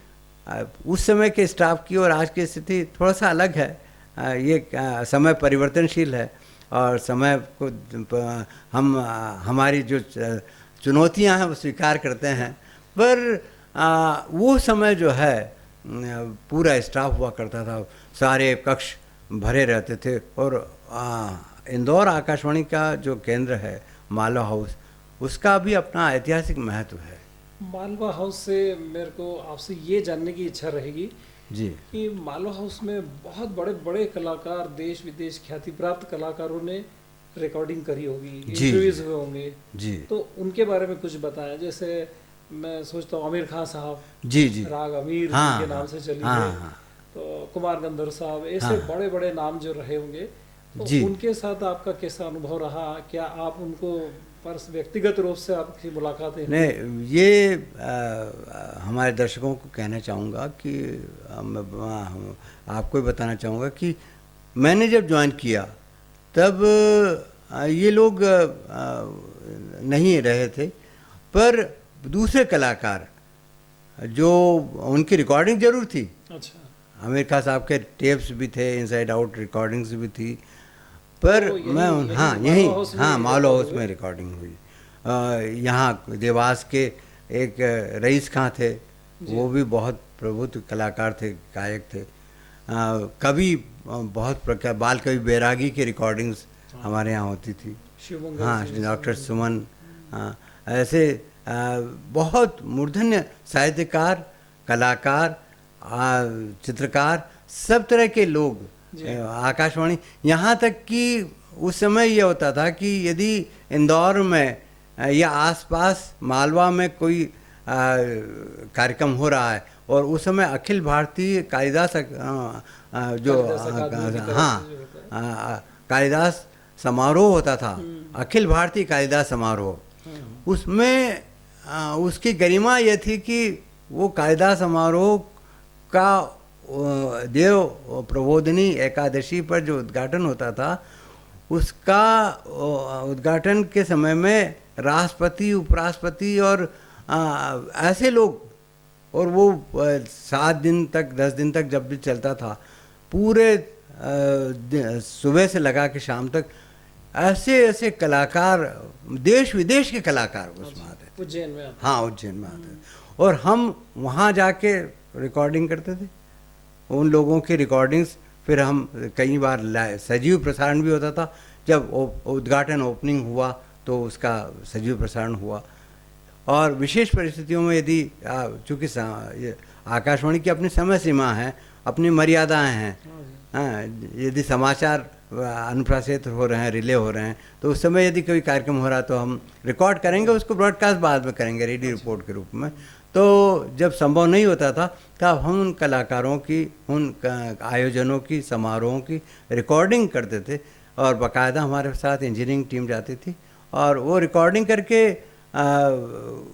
उस समय के स्टाफ की और आज की स्थिति थोड़ा सा अलग है, ये समय परिवर्तनशील है और समय को हम हमारी जो चुनौतियां हैं वो स्वीकार करते हैं। पर वो समय जो है पूरा स्टाफ हुआ करता था, सारे कक्ष भरे रहते थे और इंदौर आकाशवाणी का जो केंद्र है मालवा हाउस, उसका भी अपना ऐतिहासिक महत्व है। मालवा हाउस से मेरे को आपसे ये जानने की इच्छा रहेगी जी कि मालवा हाउस में बहुत बड़े बड़े कलाकार, देश विदेश ख्याति प्राप्त कलाकारों ने रिकॉर्डिंग करी होगी, इंटरव्यूज हुए होंगे जी, तो उनके बारे में कुछ बताएं। जैसे मैं सोचता हूँ आमिर खान साहब, जी जी, राग अमीर के नाम से चली है, तो कुमार गंधर्व साहब, ऐसे बड़े बड़े नाम जो रहे होंगे, तो उनके साथ आपका कैसा अनुभव रहा? क्या आप उनको पर व्यक्तिगत रूप से आपकी मुलाकात है? नहीं, ये हमारे दर्शकों को कहना चाहूँगा कि आपको भी बताना चाहूँगा कि मैंने जब ज्वाइन किया तब ये लोग नहीं रहे थे, पर दूसरे कलाकार जो उनकी रिकॉर्डिंग जरूर थी। अच्छा। आमिर खान साहब के टेप्स भी थे, इनसाइड आउट रिकॉर्डिंग्स भी थी, पर तो मैं हाँ यहीं हाँ मालवा हाउस में रिकॉर्डिंग हुई। यहाँ देवास के एक रईस खां थे, वो भी बहुत प्रबुद्ध कलाकार थे, गायक थे। कवि बहुत प्रकार, बाल कवि बैरागी की रिकॉर्डिंग्स हमारे यहाँ होती थी। हाँ, डॉक्टर सुमन, ऐसे बहुत मूर्धन्य साहित्यकार, कलाकार, चित्रकार, सब तरह के लोग आकाशवाणी। यहाँ तक कि उस समय ये होता था कि यदि इंदौर में या आसपास मालवा में कोई कार्यक्रम हो रहा है और उस समय अखिल भारतीय कालिदास जो कालिदास समारोह होता था, अखिल भारतीय कालिदास समारोह, उसमें उसकी गरिमा ये थी कि वो कालिदास समारोह का देव प्रबोधिनी एकादशी पर जो उद्घाटन होता था, उसका उद्घाटन के समय में राष्ट्रपति, उपराष्ट्रपति और ऐसे लोग, और वो 7 दिन तक 10 दिन तक जब भी चलता था, पूरे सुबह से लगा के शाम तक ऐसे ऐसे कलाकार, देश विदेश के कलाकार उसमें आते थे। उज्जैन में आते? हाँ, उज्जैन में आते थे। और हम वहाँ जाके रिकॉर्डिंग करते थे उन लोगों की रिकॉर्डिंग्स। फिर हम कई बार सजीव प्रसारण भी होता था। जब उद्घाटन ओपनिंग हुआ तो उसका सजीव प्रसारण हुआ। और विशेष परिस्थितियों में यदि चूँकि आकाशवाणी की अपनी समय सीमा है, अपनी मर्यादाएं हैं, यदि समाचार अनुप्रासित हो रहे हैं, रिले हो रहे हैं, तो उस समय यदि कोई कार्यक्रम हो रहा है तो हम रिकॉर्ड करेंगे, उसको ब्रॉडकास्ट बाद में करेंगे रेडियो रिपोर्ट के रूप में। तो जब संभव नहीं होता था तब हम उन कलाकारों की, उन आयोजनों की, समारोहों की रिकॉर्डिंग करते थे और बाकायदा हमारे साथ इंजीनियरिंग टीम जाती थी और वो रिकॉर्डिंग करके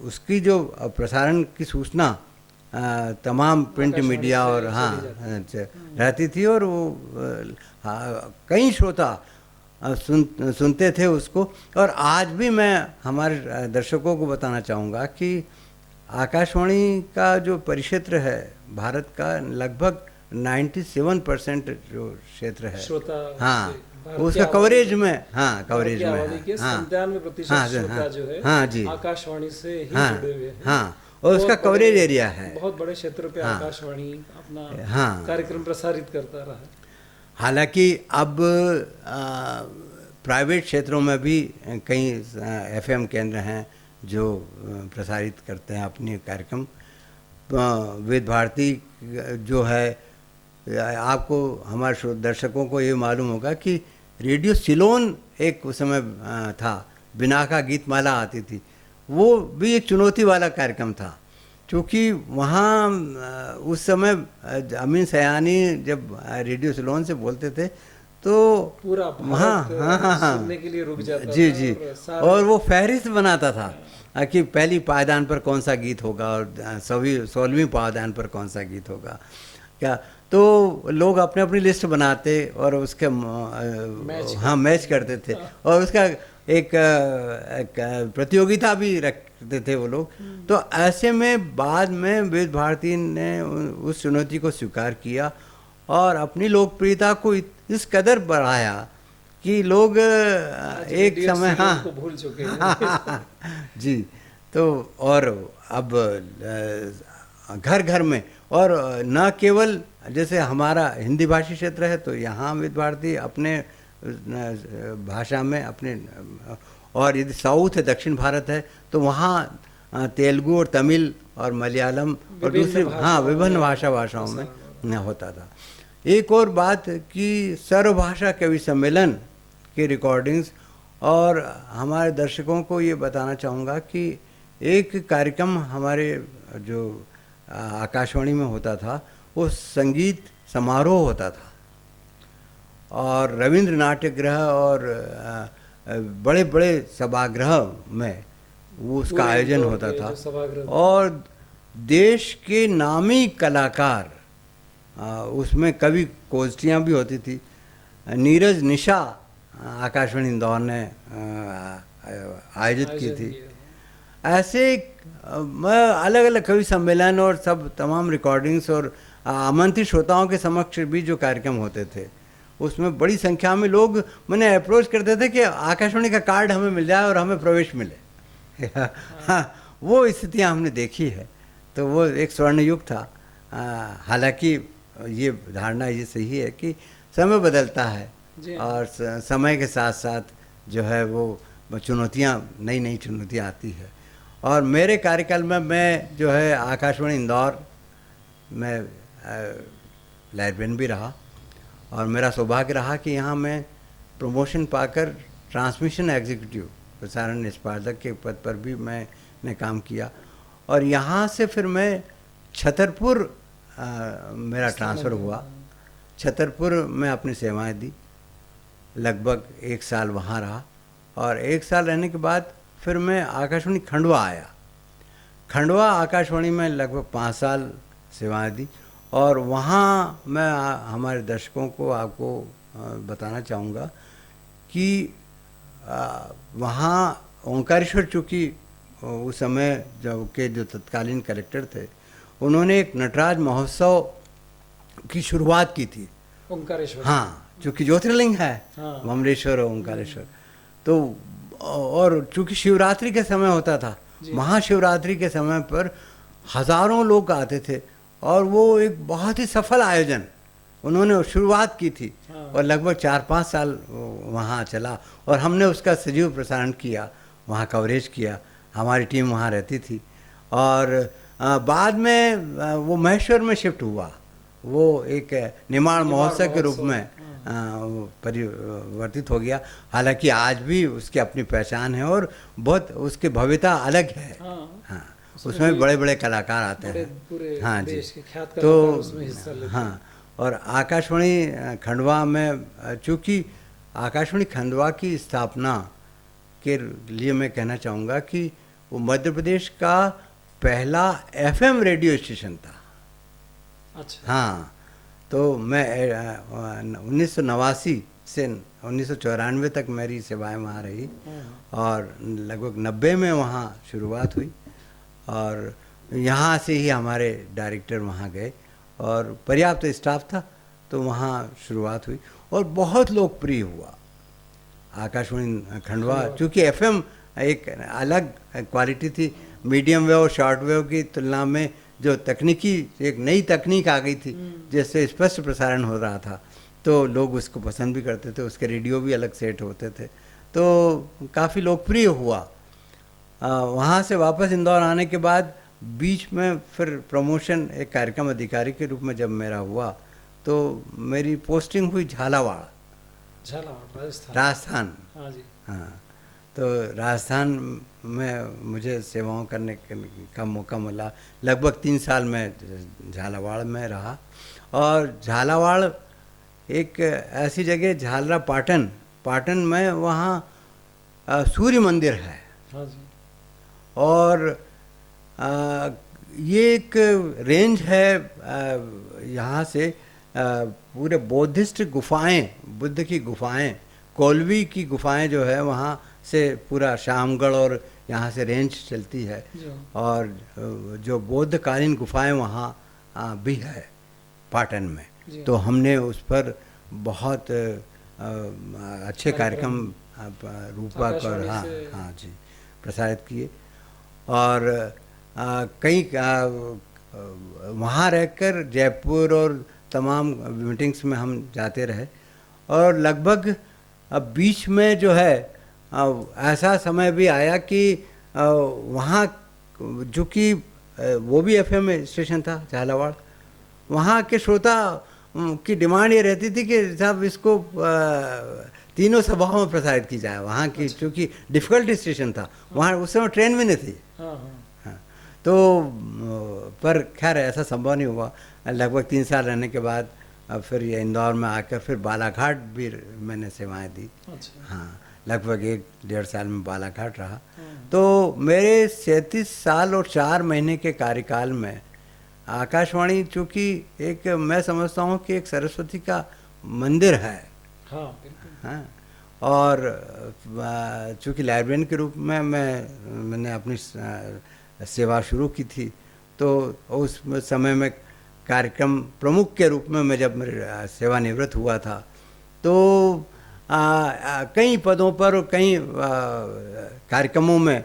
उसकी जो प्रसारण की सूचना तमाम प्रिंट मीडिया और रहती थी। और वो कई श्रोता सुनते थे उसको। और आज भी मैं हमारे दर्शकों को बताना चाहूँगा कि आकाशवाणी का जो परिक्षेत्र है भारत का, लगभग 97% जो क्षेत्र है, हाँ, उसका कवरेज में, हाँ, कवरेज में, हाँ, 97% जो है, हाँ जी, आकाशवाणी से ही जुड़े हुए हैं। हाँ, और उसका कवरेज एरिया है। बहुत बड़े क्षेत्र पे आकाशवाणी अपना कार्यक्रम प्रसारित करता रहा है। हालांकि अब प्राइवेट क्षेत्रों में भी कई एफएम केंद्र हैं जो प्रसारित करते हैं अपने कार्यक्रम। विविध भारती जो है, आपको हमारे दर्शकों को ये मालूम होगा कि रेडियो सिलोन एक उस समय था, बिनाका गीतमाला आती थी, वो भी एक चुनौती वाला कार्यक्रम था। क्योंकि वहाँ उस समय अमीन सयानी जब रेडियो सिलोन से बोलते थे तो पूरा सुनने के लिए रुक जाता जी था। जी, और वो फहरिस्त बनाता था कि पहली पायदान पर कौन सा गीत होगा और 16वीं पायदान पर कौन सा गीत होगा क्या। तो लोग अपने अपनी लिस्ट बनाते और उसके मैच करते थे और उसका एक प्रतियोगिता भी रखते थे वो लोग। तो ऐसे में बाद में विविध भारती ने उस चुनौती को स्वीकार किया और अपनी लोकप्रियता को इस कदर बढ़ाया कि लोग एक समय, हाँ, को भूल चुके हैं। जी। तो और अब घर घर में, और न केवल जैसे हमारा हिंदी भाषी क्षेत्र है तो यहाँ विविध भारती अपने भाषा में अपने, और यदि साउथ है, दक्षिण भारत है, तो वहाँ तेलुगु और तमिल और मलयालम और दूसरी, हाँ, विभिन्न भाषाओं में होता था। एक और बात कि सर्वभाषा कवि सम्मेलन की रिकॉर्डिंग्स, और हमारे दर्शकों को ये बताना चाहूँगा कि एक कार्यक्रम हमारे जो आकाशवाणी में होता था वो संगीत समारोह होता था, और रविंद्र नाट्य गृह और बड़े बड़े सभागृह में वो उसका आयोजन होता था। और देश के नामी कलाकार, उसमें कवि गोष्ठियाँ भी होती थी। नीरज निशा आकाशवाणी इंदौर ने आयोजित की थी। ऐसे अलग अलग कवि सम्मेलन और सब तमाम रिकॉर्डिंग्स और आमंत्रित श्रोताओं के समक्ष भी जो कार्यक्रम होते थे उसमें बड़ी संख्या में लोग मैंने अप्रोच करते थे कि आकाशवाणी का कार्ड हमें मिल जाए और हमें प्रवेश मिले। हाँ, वो स्थितियाँ हमने देखी है। तो वो एक स्वर्ण युग था। हालांकि ये धारणा ये सही है कि समय बदलता है और समय के साथ साथ जो है वो चुनौतियाँ, नई नई चुनौतियाँ आती है। और मेरे कार्यकाल में मैं जो है आकाशवाणी इंदौर में लाइब्रेरियन भी रहा और मेरा सौभाग्य रहा कि यहाँ मैं प्रमोशन पाकर ट्रांसमिशन एग्जीक्यूटिव, प्रसारण निष्पादक के पद पर भी मैंने काम किया। और यहाँ से फिर मैं छतरपुर मेरा ट्रांसफ़र हुआ। छतरपुर में अपनी सेवाएं दी, लगभग 1 साल वहाँ रहा और 1 साल रहने के बाद फिर मैं आकाशवाणी खंडवा आया। खंडवा आकाशवाणी में लगभग 5 साल सेवाएं दी और वहाँ मैं हमारे दर्शकों को आपको बताना चाहूँगा कि वहाँ ओंकारेश्वर चूँकि उस समय जो तत्कालीन कलेक्टर थे, उन्होंने एक नटराज महोत्सव की शुरुआत की थी ओंकारेश्वर। हाँ, चूँकि ज्योतिर्लिंग है हाँ। ममलेश्वर और ओंकारेश्वर। तो और चूँकि शिवरात्रि के समय होता था, महाशिवरात्रि के समय पर हज़ारों लोग आते थे और वो एक बहुत ही सफल आयोजन उन्होंने शुरुआत की थी। और लगभग 4-5 साल वहाँ चला और हमने उसका सजीव प्रसारण किया, वहाँ कवरेज किया, हमारी टीम वहाँ रहती थी। और बाद में वो महेश्वर में शिफ्ट हुआ, वो एक निमाड़ महोत्सव के रूप में परिवर्तित हो गया। हालांकि आज भी उसकी अपनी पहचान है और बहुत उसकी भव्यता अलग है। हाँ, उसमें बड़े बड़े कलाकार आते हैं। पूरे हाँ जी, देश के ख्यात तो कलाकार उसमें हिस्सा लेते हैं। हाँ, और आकाशवाणी खंडवा में, चूँकि आकाशवाणी खंडवा की स्थापना के लिए मैं कहना चाहूँगा कि वो मध्य प्रदेश का पहला FM रेडियो स्टेशन था। अच्छा। हाँ, तो मैं 1989 से 1994 तक मेरी सेवाएं वहाँ रही और लगभग 90 में वहाँ शुरुआत हुई और यहाँ से ही हमारे डायरेक्टर वहाँ गए और पर्याप्त स्टाफ था तो वहाँ शुरुआत हुई और बहुत लोकप्रिय हुआ आकाशवाणी खंडवा। चूँकि FM एक अलग क्वालिटी थी, मीडियम वेव और शॉर्ट वेव की तुलना में जो तकनीकी एक नई तकनीक आ गई थी जिससे स्पष्ट प्रसारण हो रहा था, तो लोग उसको पसंद भी करते थे, उसके रेडियो भी अलग सेट होते थे, तो काफ़ी लोकप्रिय हुआ। वहाँ से वापस इंदौर आने के बाद बीच में फिर प्रमोशन एक कार्यक्रम अधिकारी के रूप में जब मेरा हुआ तो मेरी पोस्टिंग हुई झालावाड़, राजस्थान। हाँ जी। हाँ, तो राजस्थान में मुझे सेवाओं करने का मौका मिला। लगभग 3 साल मैं झालावाड़ में रहा और झालावाड़ एक ऐसी जगह, झालरा पाटन में वहाँ सूर्य मंदिर है। हाँ जी। और ये एक रेंज है यहाँ से पूरे बौद्धिस्ट गुफाएं, बुद्ध की गुफाएं, कोलवी की गुफाएं जो है वहाँ से पूरा शामगढ़ और यहाँ से रेंज चलती है और जो बौद्धकालीन गुफाएं वहाँ भी है पाटन में। तो हमने उस पर बहुत अच्छे कार्यक्रम रूपक और हाँ जी प्रसारित किए और कई वहाँ रहकर जयपुर और तमाम मीटिंग्स में हम जाते रहे और लगभग अब बीच में जो है ऐसा समय भी आया कि वहाँ जो कि वो भी FM स्टेशन था झालावाड़, वहाँ के श्रोता की डिमांड ये रहती थी कि साहब इसको तीनों सभाओं में प्रसारित की जाए। वहाँ की चूँकि डिफ़िकल्ट स्टेशन था, वहाँ उस समय ट्रेन भी नहीं थी। हाँ, तो पर खैर ऐसा संभव नहीं हुआ। लगभग 3 साल रहने के बाद अब फिर ये इंदौर में आकर फिर बालाघाट भी मैंने सेवाएं दी। हाँ, लगभग 1-1.5 साल में बालाघाट रहा। तो मेरे 37 साल और 4 महीने के कार्यकाल में आकाशवाणी चूँकि एक मैं समझता हूँ कि एक सरस्वती का मंदिर है। हाँ, और चूँकि लाइब्रेरियन के रूप में मैंने अपनी सेवा शुरू की थी, तो उस समय में कार्यक्रम प्रमुख के रूप में मैं जब मेरे सेवानिवृत्त हुआ था तो कई पदों पर और कई कार्यक्रमों में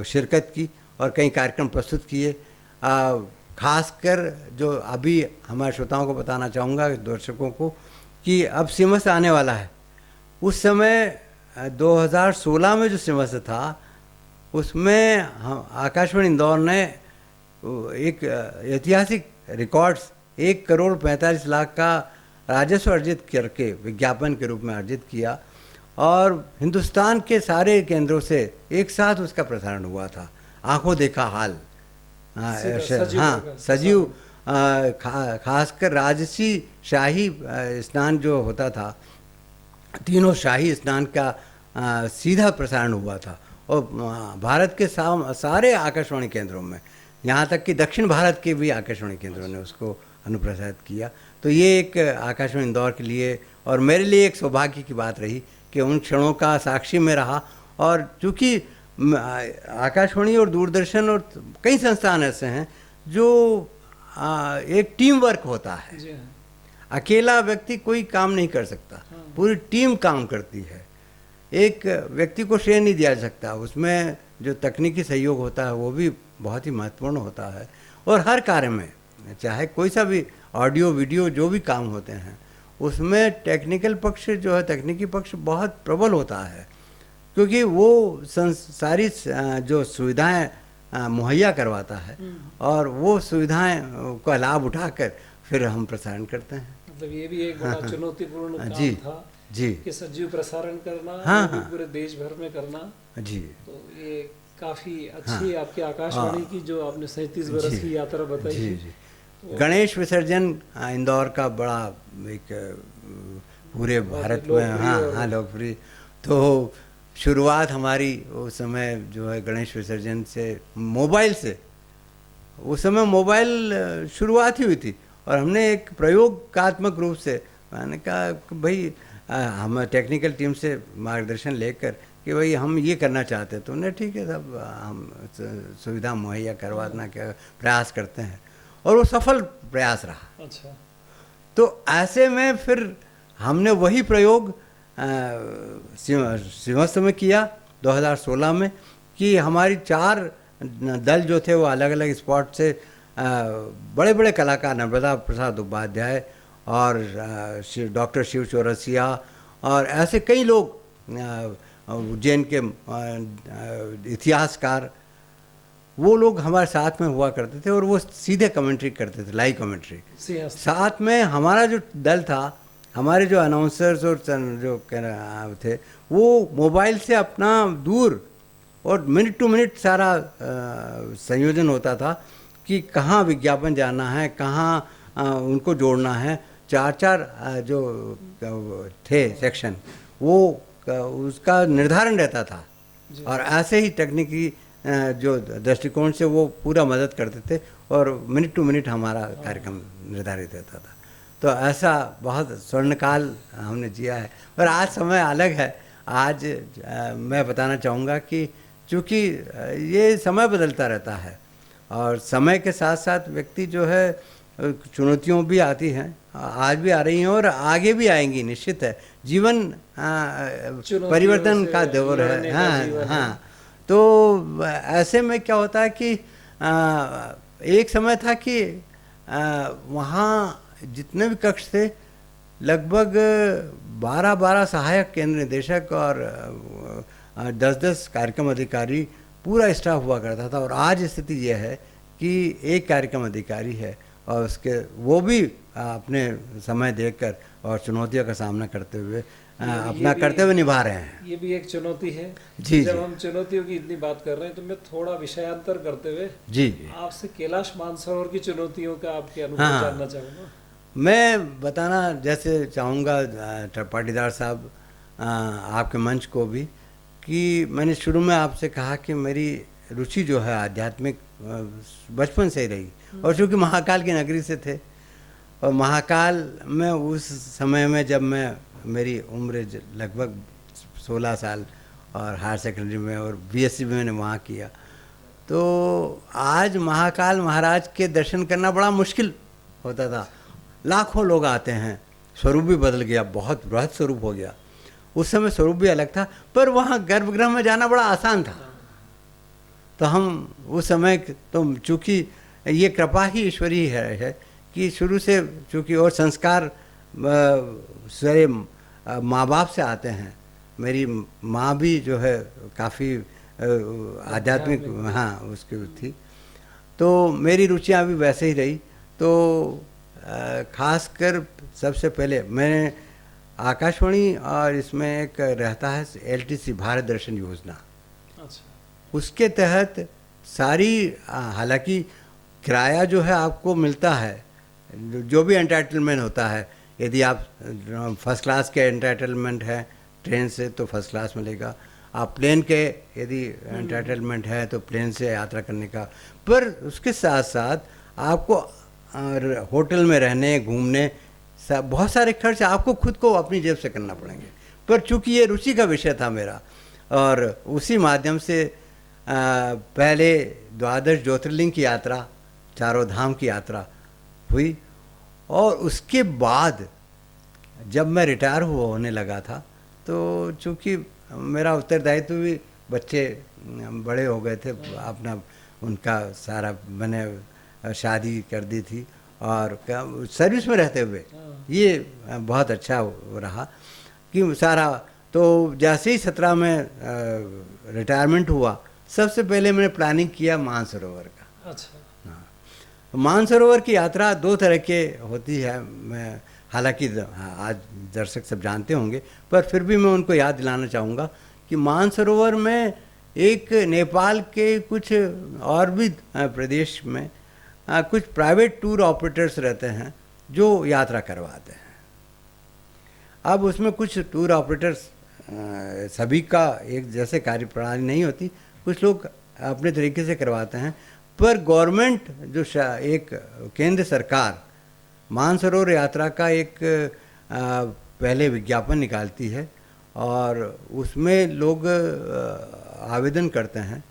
शिरकत की और कई कार्यक्रम प्रस्तुत किए। खासकर जो अभी हमारे श्रोताओं को बताना चाहूँगा, दर्शकों को, कि अब सिमस आने वाला है। उस समय 2016 में जो सिमस था उसमें आकाशवाणी इंदौर ने एक ऐतिहासिक रिकॉर्ड्स 1,45,00,000 का राजस्व अर्जित करके विज्ञापन के रूप में अर्जित किया और हिंदुस्तान के सारे केंद्रों से एक साथ उसका प्रसारण हुआ था। आंखों देखा हाल, हाँ, सजीव, खासकर राजसी शाही स्नान जो होता था, तीनों शाही स्नान का सीधा प्रसारण हुआ था और भारत के सारे आकाशवाणी केंद्रों में, यहाँ तक कि दक्षिण भारत के भी आकाशवाणी केंद्रों ने उसको अनुप्रसारित किया। तो ये एक आकाशवाणी इंदौर के लिए और मेरे लिए एक सौभाग्य की बात रही कि उन क्षणों का साक्षी में रहा और चूँकि आकाशवाणी और दूरदर्शन और कई संस्थान ऐसे हैं जो एक टीम वर्क होता है। जी हाँ। अकेला व्यक्ति कोई काम नहीं कर सकता, पूरी टीम काम करती है। एक व्यक्ति को श्रेय नहीं दिया जा सकता, उसमें जो तकनीकी सहयोग होता है वो भी बहुत ही महत्वपूर्ण होता है। और हर कार्य में, चाहे कोई सा भी ऑडियो वीडियो जो भी काम होते हैं, उसमें टेक्निकल पक्ष जो है, तकनीकी पक्ष बहुत प्रबल होता है, क्योंकि वो सारी जो सुविधाएं मुहैया करवाता है और वो सुविधाएं का लाभ उठाकर फिर हम प्रसारण करते हैं। मतलब ये भी एक बड़ा चुनौतीपूर्ण काम जी था जी कि सजीव प्रसारण करना, हाँ, वो भी हाँ। पूरे देश भर में करना। जी। तो ये काफी अच्छी आपकी आकाशवाणी की जो आपने 37 बरस की यात्रा बताई जी थी। जी। गणेश विसर्जन इंदौर का बड़ा एक पूरे भारत में, हाँ लोकप्रिय। तो शुरुआत हमारी उस समय जो है गणेश विसर्जन से, मोबाइल से, उस समय मोबाइल शुरुआत ही हुई थी और हमने एक प्रयोगात्मक रूप से, मैंने कहा कि भाई हम टेक्निकल टीम से मार्गदर्शन लेकर कि भाई हम ये करना चाहते हैं, तो उन्हें ठीक है सब हम सुविधा मुहैया करवाना का प्रयास करते हैं और वो सफल प्रयास रहा। अच्छा। तो ऐसे में फिर हमने वही प्रयोग सिंहस्थ में किया 2016 में कि हमारी 4 दल जो थे वो अलग अलग स्पॉट से बड़े बड़े कलाकार, नर्मदा प्रसाद उपाध्याय और डॉक्टर शिव चौरसिया और ऐसे कई लोग, उज्जैन के इतिहासकार, वो लोग हमारे साथ में हुआ करते थे और वो सीधे कमेंट्री करते थे, लाइव कमेंट्री। साथ में हमारा जो दल था, हमारे जो अनाउंसर्स और जो थे, वो मोबाइल से अपना दूर और मिनट टू मिनट सारा संयोजन होता था कि कहाँ विज्ञापन जाना है, कहाँ उनको जोड़ना है। 4 जो थे सेक्शन, वो उसका निर्धारण रहता था और ऐसे ही तकनीकी जो दृष्टिकोण से वो पूरा मदद करते थे और मिनट टू मिनट हमारा कार्यक्रम निर्धारित रहता था। तो ऐसा बहुत स्वर्णकाल हमने जिया है। पर आज समय अलग है। आज मैं बताना चाहूँगा कि चूँकि ये समय बदलता रहता है और समय के साथ साथ व्यक्ति जो है, चुनौतियों भी आती हैं, आज भी आ रही हैं और आगे भी आएंगी, निश्चित है। जीवन परिवर्तन का दौर है। हाँ हाँ। तो ऐसे में क्या होता है कि एक समय था कि वहाँ जितने भी कक्ष थे, लगभग 12 सहायक केंद्र निदेशक और 10 कार्यक्रम अधिकारी, पूरा स्टाफ हुआ करता था। और आज स्थिति यह है कि एक कार्यक्रम अधिकारी है और उसके वो भी अपने समय देकर और चुनौतियों का सामना करते हुए अपना कर्तव्य निभा रहे हैं। ये भी एक चुनौती है। जी। जब हम चुनौतियों की इतनी बात कर रहे हैं तो मैं थोड़ा विषयांतर करते हुए जी आपसे कैलाश मानसरोवर की चुनौतियों का आपके अनुभव जानना चाहूँगा। मैं बताना जैसे चाहूँगा पाटीदार साहब, आपके मंच को भी, कि मैंने शुरू में आपसे कहा कि मेरी रुचि जो है आध्यात्मिक बचपन से ही रही। और चूँकि महाकाल की नगरी से थे और महाकाल में उस समय में जब मेरी उम्र लगभग 16 साल और हायर सेकेंडरी में और बीएससी भी मैंने वहाँ किया, तो आज महाकाल महाराज के दर्शन करना बड़ा मुश्किल होता था। लाखों लोग आते हैं, स्वरूप भी बदल गया, बहुत बृहद स्वरूप हो गया। उस समय स्वरूप भी अलग था, पर वहाँ गर्भगृह में जाना बड़ा आसान था। तो हम उस समय, तो चूँकि ये कृपा ही ईश्वरी है कि शुरू से चूँकि और संस्कार सारे माँ बाप से आते हैं। मेरी माँ भी जो है काफ़ी आध्यात्मिक, हाँ, उसकी थी, तो मेरी रुचियाँ भी वैसे ही रही। तो खासकर सबसे पहले मैंने आकाशवाणी और इसमें एक रहता है एलटीसी, भारत दर्शन योजना। अच्छा। उसके तहत सारी, हालांकि किराया जो है आपको मिलता है, जो भी एंटाइटलमेंट होता है। यदि आप फर्स्ट क्लास के एंटाइटलमेंट है ट्रेन से तो फर्स्ट क्लास मिलेगा, आप प्लेन के यदि एंटाइटलमेंट है तो प्लेन से यात्रा करने का। पर उसके साथ साथ आपको होटल में रहने, घूमने, बहुत सारे खर्च आपको खुद को अपनी जेब से करना पड़ेंगे। पर चूंकि ये रुचि का विषय था मेरा और उसी माध्यम से पहले द्वादश ज्योतिर्लिंग की यात्रा, चारों धाम की यात्रा हुई। और उसके बाद जब मैं रिटायर होने लगा था, तो चूँकि मेरा उत्तरदायित्व भी, बच्चे बड़े हो गए थे, अपना उनका सारा, मैंने शादी कर दी थी और सर्विस में रहते हुए ये बहुत अच्छा रहा कि सारा। तो जैसे ही 17 में रिटायरमेंट हुआ, सबसे पहले मैंने प्लानिंग किया मानसरोवर का। अच्छा। हाँ, मानसरोवर की यात्रा 2 तरह के होती है। मैं हालांकि आज दर्शक सब जानते होंगे, पर फिर भी मैं उनको याद दिलाना चाहूँगा कि मानसरोवर में एक नेपाल के कुछ और भी प्रदेश में कुछ प्राइवेट टूर ऑपरेटर्स रहते हैं जो यात्रा करवाते हैं। अब उसमें कुछ टूर ऑपरेटर्स, सभी का एक जैसे कार्यप्रणाली नहीं होती, कुछ लोग अपने तरीके से करवाते हैं, पर गवर्नमेंट जो एक केंद्र सरकार मानसरोवर यात्रा का एक पहले विज्ञापन निकालती है और उसमें लोग आवेदन करते हैं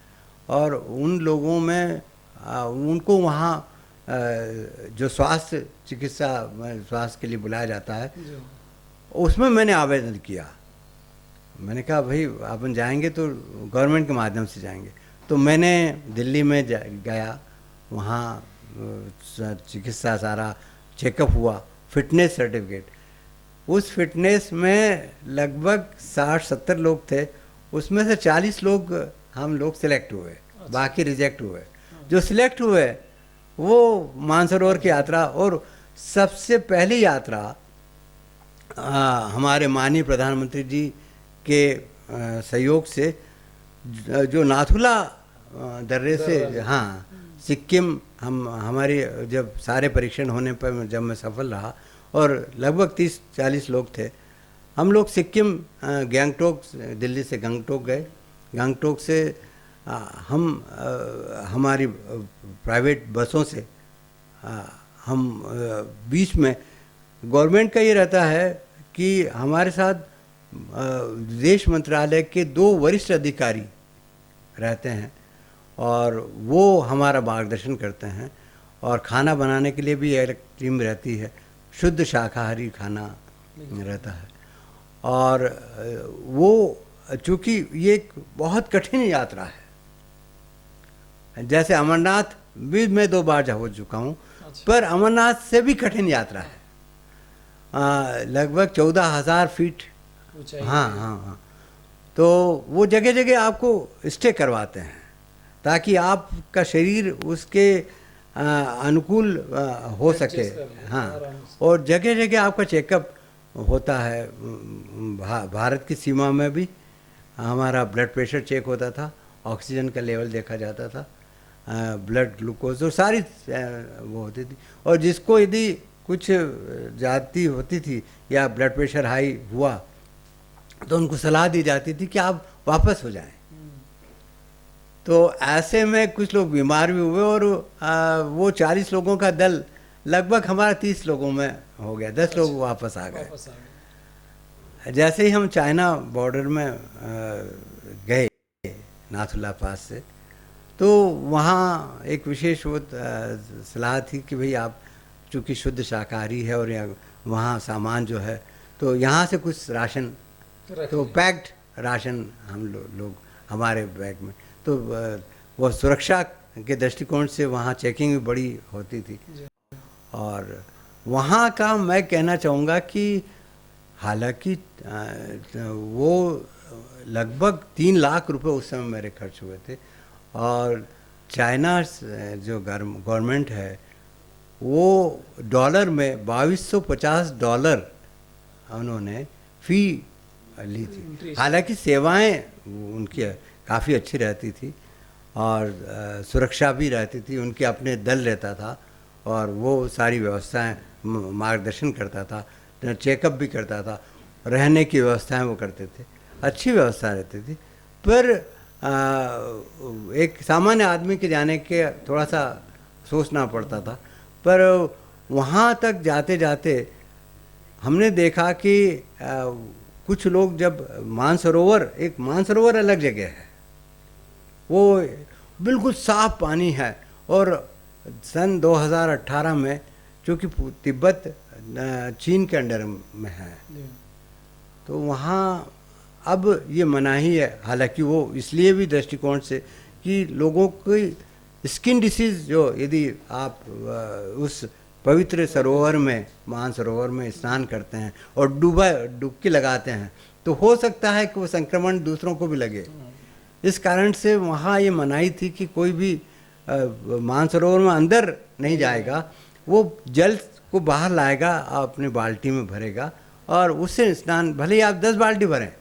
और उन लोगों में उनको वहाँ जो स्वास्थ्य के लिए बुलाया जाता है, उसमें मैंने आवेदन किया। मैंने कहा भाई अपन जाएंगे तो गवर्नमेंट के माध्यम से जाएंगे। तो मैंने दिल्ली में गया, वहाँ चिकित्सा सारा चेकअप हुआ, फिटनेस सर्टिफिकेट। उस फिटनेस में लगभग 60-70 लोग थे, उसमें से 40 लोग हम लोग सिलेक्ट हुए। अच्छा। बाकी रिजेक्ट हुए। जो सिलेक्ट हुए वो मानसरोवर की यात्रा, और सबसे पहली यात्रा हमारे माननीय प्रधानमंत्री जी के सहयोग से, जो नाथुला दर्रे से, हाँ, सिक्किम, हमारी जब सारे परीक्षण होने पर जब मैं सफल रहा और लगभग 30-40 लोग थे, हम लोग सिक्किम गंगटोक, दिल्ली से गंगटोक गए। गंगटोक से हम हमारी प्राइवेट बसों से हम बीच में, गवर्नमेंट का ये रहता है कि हमारे साथ विदेश मंत्रालय के 2 वरिष्ठ अधिकारी रहते हैं और वो हमारा मार्गदर्शन करते हैं, और खाना बनाने के लिए भी एक टीम रहती है, शुद्ध शाकाहारी खाना रहता है। और वो चूँकि ये एक बहुत कठिन यात्रा है, जैसे अमरनाथ भी मैं 2 बार हो चुका हूँ। अच्छा। पर अमरनाथ से भी कठिन यात्रा है, लगभग 14,000 फीट। हाँ हाँ हाँ। तो वो जगह जगह आपको स्टे करवाते हैं ताकि आपका शरीर उसके अनुकूल हो सके। हाँ, और जगह जगह आपका चेकअप होता है। भारत की सीमा में भी हमारा ब्लड प्रेशर चेक होता था, ऑक्सीजन का लेवल देखा जाता था, ब्लड ग्लूकोज और सारी वो होती थी। और जिसको यदि कुछ जाती होती थी या ब्लड प्रेशर हाई हुआ तो उनको सलाह दी जाती थी कि आप वापस हो जाएं। तो ऐसे में कुछ लोग बीमार भी हुए और वो 40 लोगों का दल लगभग हमारा 30 लोगों में हो गया, 10 लोग वापस आ गए। जैसे ही हम चाइना बॉर्डर में गए नाथुला पास से, तो वहाँ एक विशेष वो सलाह थी कि भाई आप चूँकि शुद्ध शाकाहारी है और वहाँ सामान जो है, तो यहाँ से कुछ राशन, तो पैक्ड राशन हम लोग हमारे बैग में, तो वो सुरक्षा के दृष्टिकोण से वहाँ चेकिंग भी बड़ी होती थी। और वहाँ का मैं कहना चाहूँगा कि हालांकि वो लगभग 3 लाख रुपए उस समय मेरे खर्च हुए थे, और चाइना जो गवर्नमेंट है वो डॉलर में $2250 उन्होंने फ़ी ली थी। हालांकि सेवाएं उनकी काफ़ी अच्छी रहती थी और सुरक्षा भी रहती थी, उनके अपने दल रहता था और वो सारी व्यवस्थाएं मार्गदर्शन करता था, चेकअप भी करता था, रहने की व्यवस्थाएं वो करते थे, अच्छी व्यवस्था रहती थी। पर एक सामान्य आदमी के जाने के थोड़ा सा सोचना पड़ता था। पर वहाँ तक जाते जाते हमने देखा कि कुछ लोग जब मानसरोवर, एक मानसरोवर अलग जगह है, वो बिल्कुल साफ पानी है, और सन 2018 में चूँकि तिब्बत चीन के अंडर में है, तो वहाँ अब ये मनाही है। हालांकि वो इसलिए भी दृष्टिकोण से कि लोगों की स्किन डिसीज़, जो यदि आप उस पवित्र सरोवर में, मानसरोवर में स्नान करते हैं और डुबकी लगाते हैं, तो हो सकता है कि वो संक्रमण दूसरों को भी लगे। इस कारण से वहाँ ये मनाही थी कि कोई भी मानसरोवर में अंदर नहीं जाएगा, वो जल को बाहर लाएगा, अपनी बाल्टी में भरेगा और उससे स्नान, भले ही आप 10 बाल्टी भरें,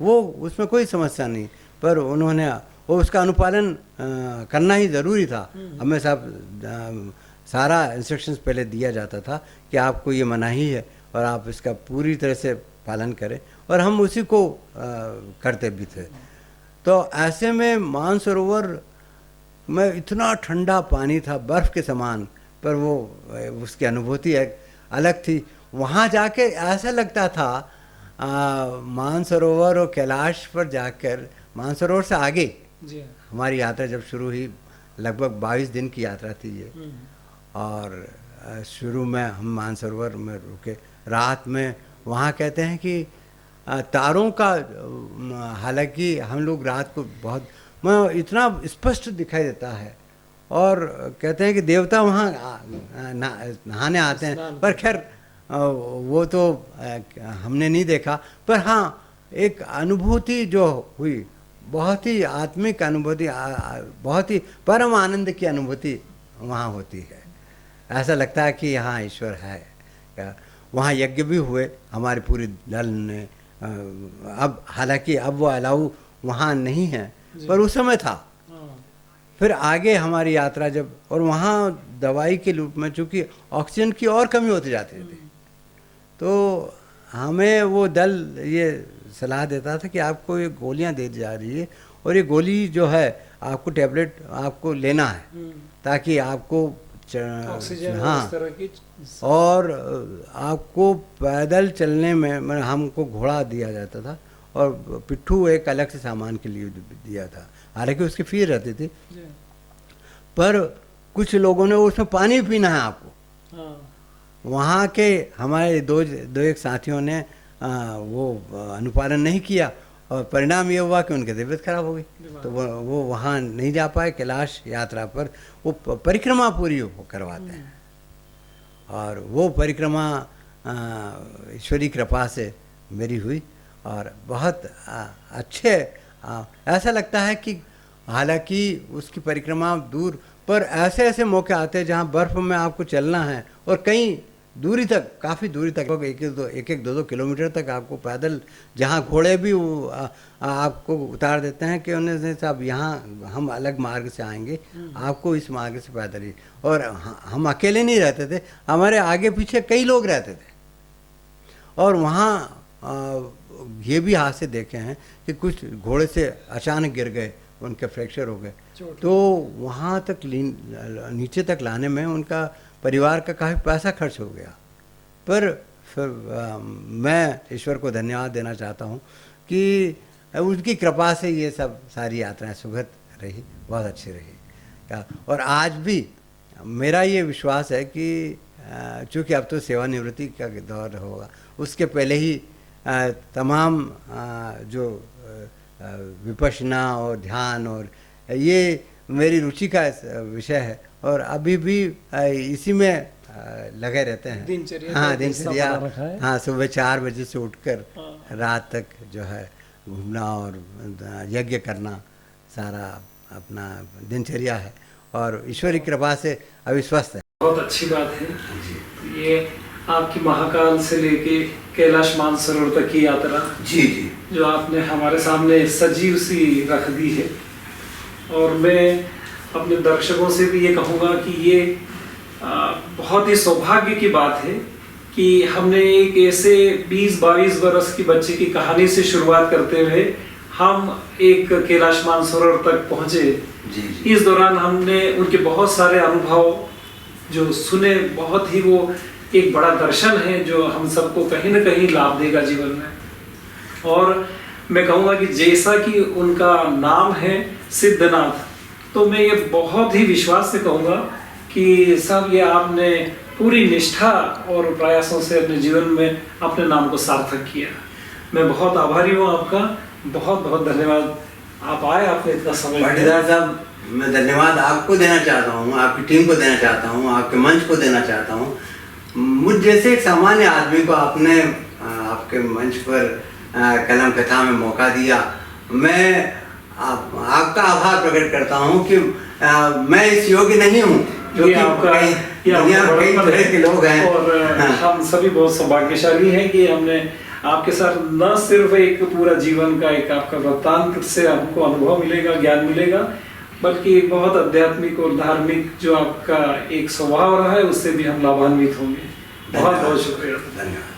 वो उसमें कोई समस्या नहीं, पर उन्होंने वो उसका अनुपालन करना ही ज़रूरी था। हमें सब सारा इंस्ट्रक्शंस पहले दिया जाता था कि आपको ये मनाही है और आप इसका पूरी तरह से पालन करें, और हम उसी को करते भी थे। तो ऐसे में मानसरोवर में इतना ठंडा पानी था, बर्फ़ के समान, पर वो उसकी अनुभूति एक अलग थी। वहाँ जाके ऐसा लगता था मानसरोवर और कैलाश पर जाकर, मानसरोवर से आगे जी हमारी यात्रा जब शुरू हुई, लगभग 22 दिन की यात्रा थी ये, और शुरू में हम मानसरोवर में रुके। रात में वहाँ कहते हैं कि तारों का, हालांकि हम लोग रात को बहुत इतना स्पष्ट दिखाई देता है, और कहते हैं कि देवता वहाँ नहाने आते हैं, पर खैर वो तो हमने नहीं देखा। पर हाँ, एक अनुभूति जो हुई, बहुत ही आत्मिक अनुभूति, बहुत ही परम आनंद की अनुभूति वहाँ होती है। ऐसा लगता है कि यहाँ ईश्वर है। वहाँ यज्ञ भी हुए हमारे पूरी दल ने। अब हालांकि अब वो अलाउ वहाँ नहीं है, पर उस समय था। फिर आगे हमारी यात्रा जब, और वहाँ दवाई के रूप में चूँकि ऑक्सीजन की और कमी होती जाती थी, तो हमें वो दल ये सलाह देता था कि आपको ये गोलियां दे दी जा रही है, और ये गोली जो है आपको टैबलेट आपको लेना है, ताकि आपको ऑक्सीजन, हाँ, इस तरह की, और आपको पैदल चलने में हमको घोड़ा दिया जाता था, और पिट्ठू एक अलग से सामान के लिए दिया था। हालांकि उसकी फी रहती थी, पर कुछ लोगों ने उसमें पानी पीना है आपको। वहाँ के हमारे दो एक साथियों ने वो अनुपालन नहीं किया, और परिणाम ये हुआ कि उनकी तबीयत खराब हो गई, तो वो वहाँ नहीं जा पाए। कैलाश यात्रा पर वो परिक्रमा पूरी करवाते हैं, और वो परिक्रमा ईश्वरी कृपा से मेरी हुई, और बहुत अच्छे, ऐसा लगता है कि हालांकि उसकी परिक्रमा दूर, पर ऐसे ऐसे मौके आते हैं जहाँ बर्फ़ में आपको चलना है, और कई दूरी तक, काफ़ी दूरी तक, एक दो किलोमीटर तक आपको पैदल, जहाँ घोड़े भी आपको उतार देते हैं कि उन्हें साहब यहाँ हम अलग मार्ग से आएंगे, आपको इस मार्ग से पैदल ही। और हम अकेले नहीं रहते थे, हमारे आगे पीछे कई लोग रहते थे, और वहाँ ये भी हादसे देखे हैं कि कुछ घोड़े से अचानक गिर गए, उनके फ्रैक्चर हो गए, तो वहाँ तक नीचे तक लाने में उनका परिवार का काफ़ी पैसा खर्च हो गया। पर फिर मैं ईश्वर को धन्यवाद देना चाहता हूँ कि उनकी कृपा से ये सब सारी यात्राएं सुखद रही, बहुत अच्छी रही। और आज भी मेरा ये विश्वास है कि चूँकि अब तो सेवानिवृत्ति का दौर होगा, उसके पहले ही तमाम जो विपश्यना और ध्यान, और ये मेरी रुचि का विषय है, और अभी भी इसी में लगे रहते हैं। दिनचर्या, हाँ, दिनचर्या, हाँ, सुबह 4 बजे से उठकर रात तक जो है घूमना और यज्ञ करना, सारा अपना दिनचर्या है, और ईश्वरी कृपा से अभी स्वस्थ है। बहुत अच्छी बात है। ये आपकी महाकाल से लेके कैलाश मानसरोवर तक की यात्रा, जी जी, जो आपने हमारे सामने सजीव सी रख दी है, और मैं अपने दर्शकों से भी ये कहूँगा कि ये बहुत ही सौभाग्य की बात है कि हमने एक ऐसे 20-22 वर्ष की बच्चे की कहानी से शुरुआत करते हुए हम एक कैलाश मानसरोवर तक पहुँचे। जी। इस दौरान हमने उनके बहुत सारे अनुभव जो सुने, बहुत ही वो एक बड़ा दर्शन है जो हम सबको कहीं ना कहीं लाभ देगा जीवन में। और मैं कहूँगा कि जैसा कि उनका नाम है सिद्धनाथ, तो मैं ये बहुत ही विश्वास से कहूँगा कि सब ये आपने पूरी निष्ठा और प्रयासों से अपने जीवन में अपने नाम को सार्थक किया। मैं बहुत आभारी हूँ आपका, बहुत बहुत धन्यवाद। आप आए, आपने इतना समय दिया। पाटीदार साहब, मैं धन्यवाद आपको देना चाहता हूँ, आपकी टीम को देना चाहता हूँ, आपके मंच को देना चाहता हूँ। मुझ जैसे एक सामान्य आदमी को आपने आपके मंच पर कलम कथा में मौका दिया। मैं आपका आभार प्रकट करता हूँ कि मैं इस योग्य नहीं हूँ, ये आपका दुनिया में कई तरह के लोग हैं और हम सभी बहुत सौभाग्यशाली हैं कि हमने आपके साथ न सिर्फ एक पूरा जीवन का एक आपका वृत्तांत से हमको अनुभव मिलेगा, ज्ञान मिलेगा, बल्कि बहुत आध्यात्मिक और धार्मिक जो आपका एक स्वभाव रहा है उससे भी हम लाभान्वित होंगे। बहुत बहुत शुक्रिया। धन्यवाद।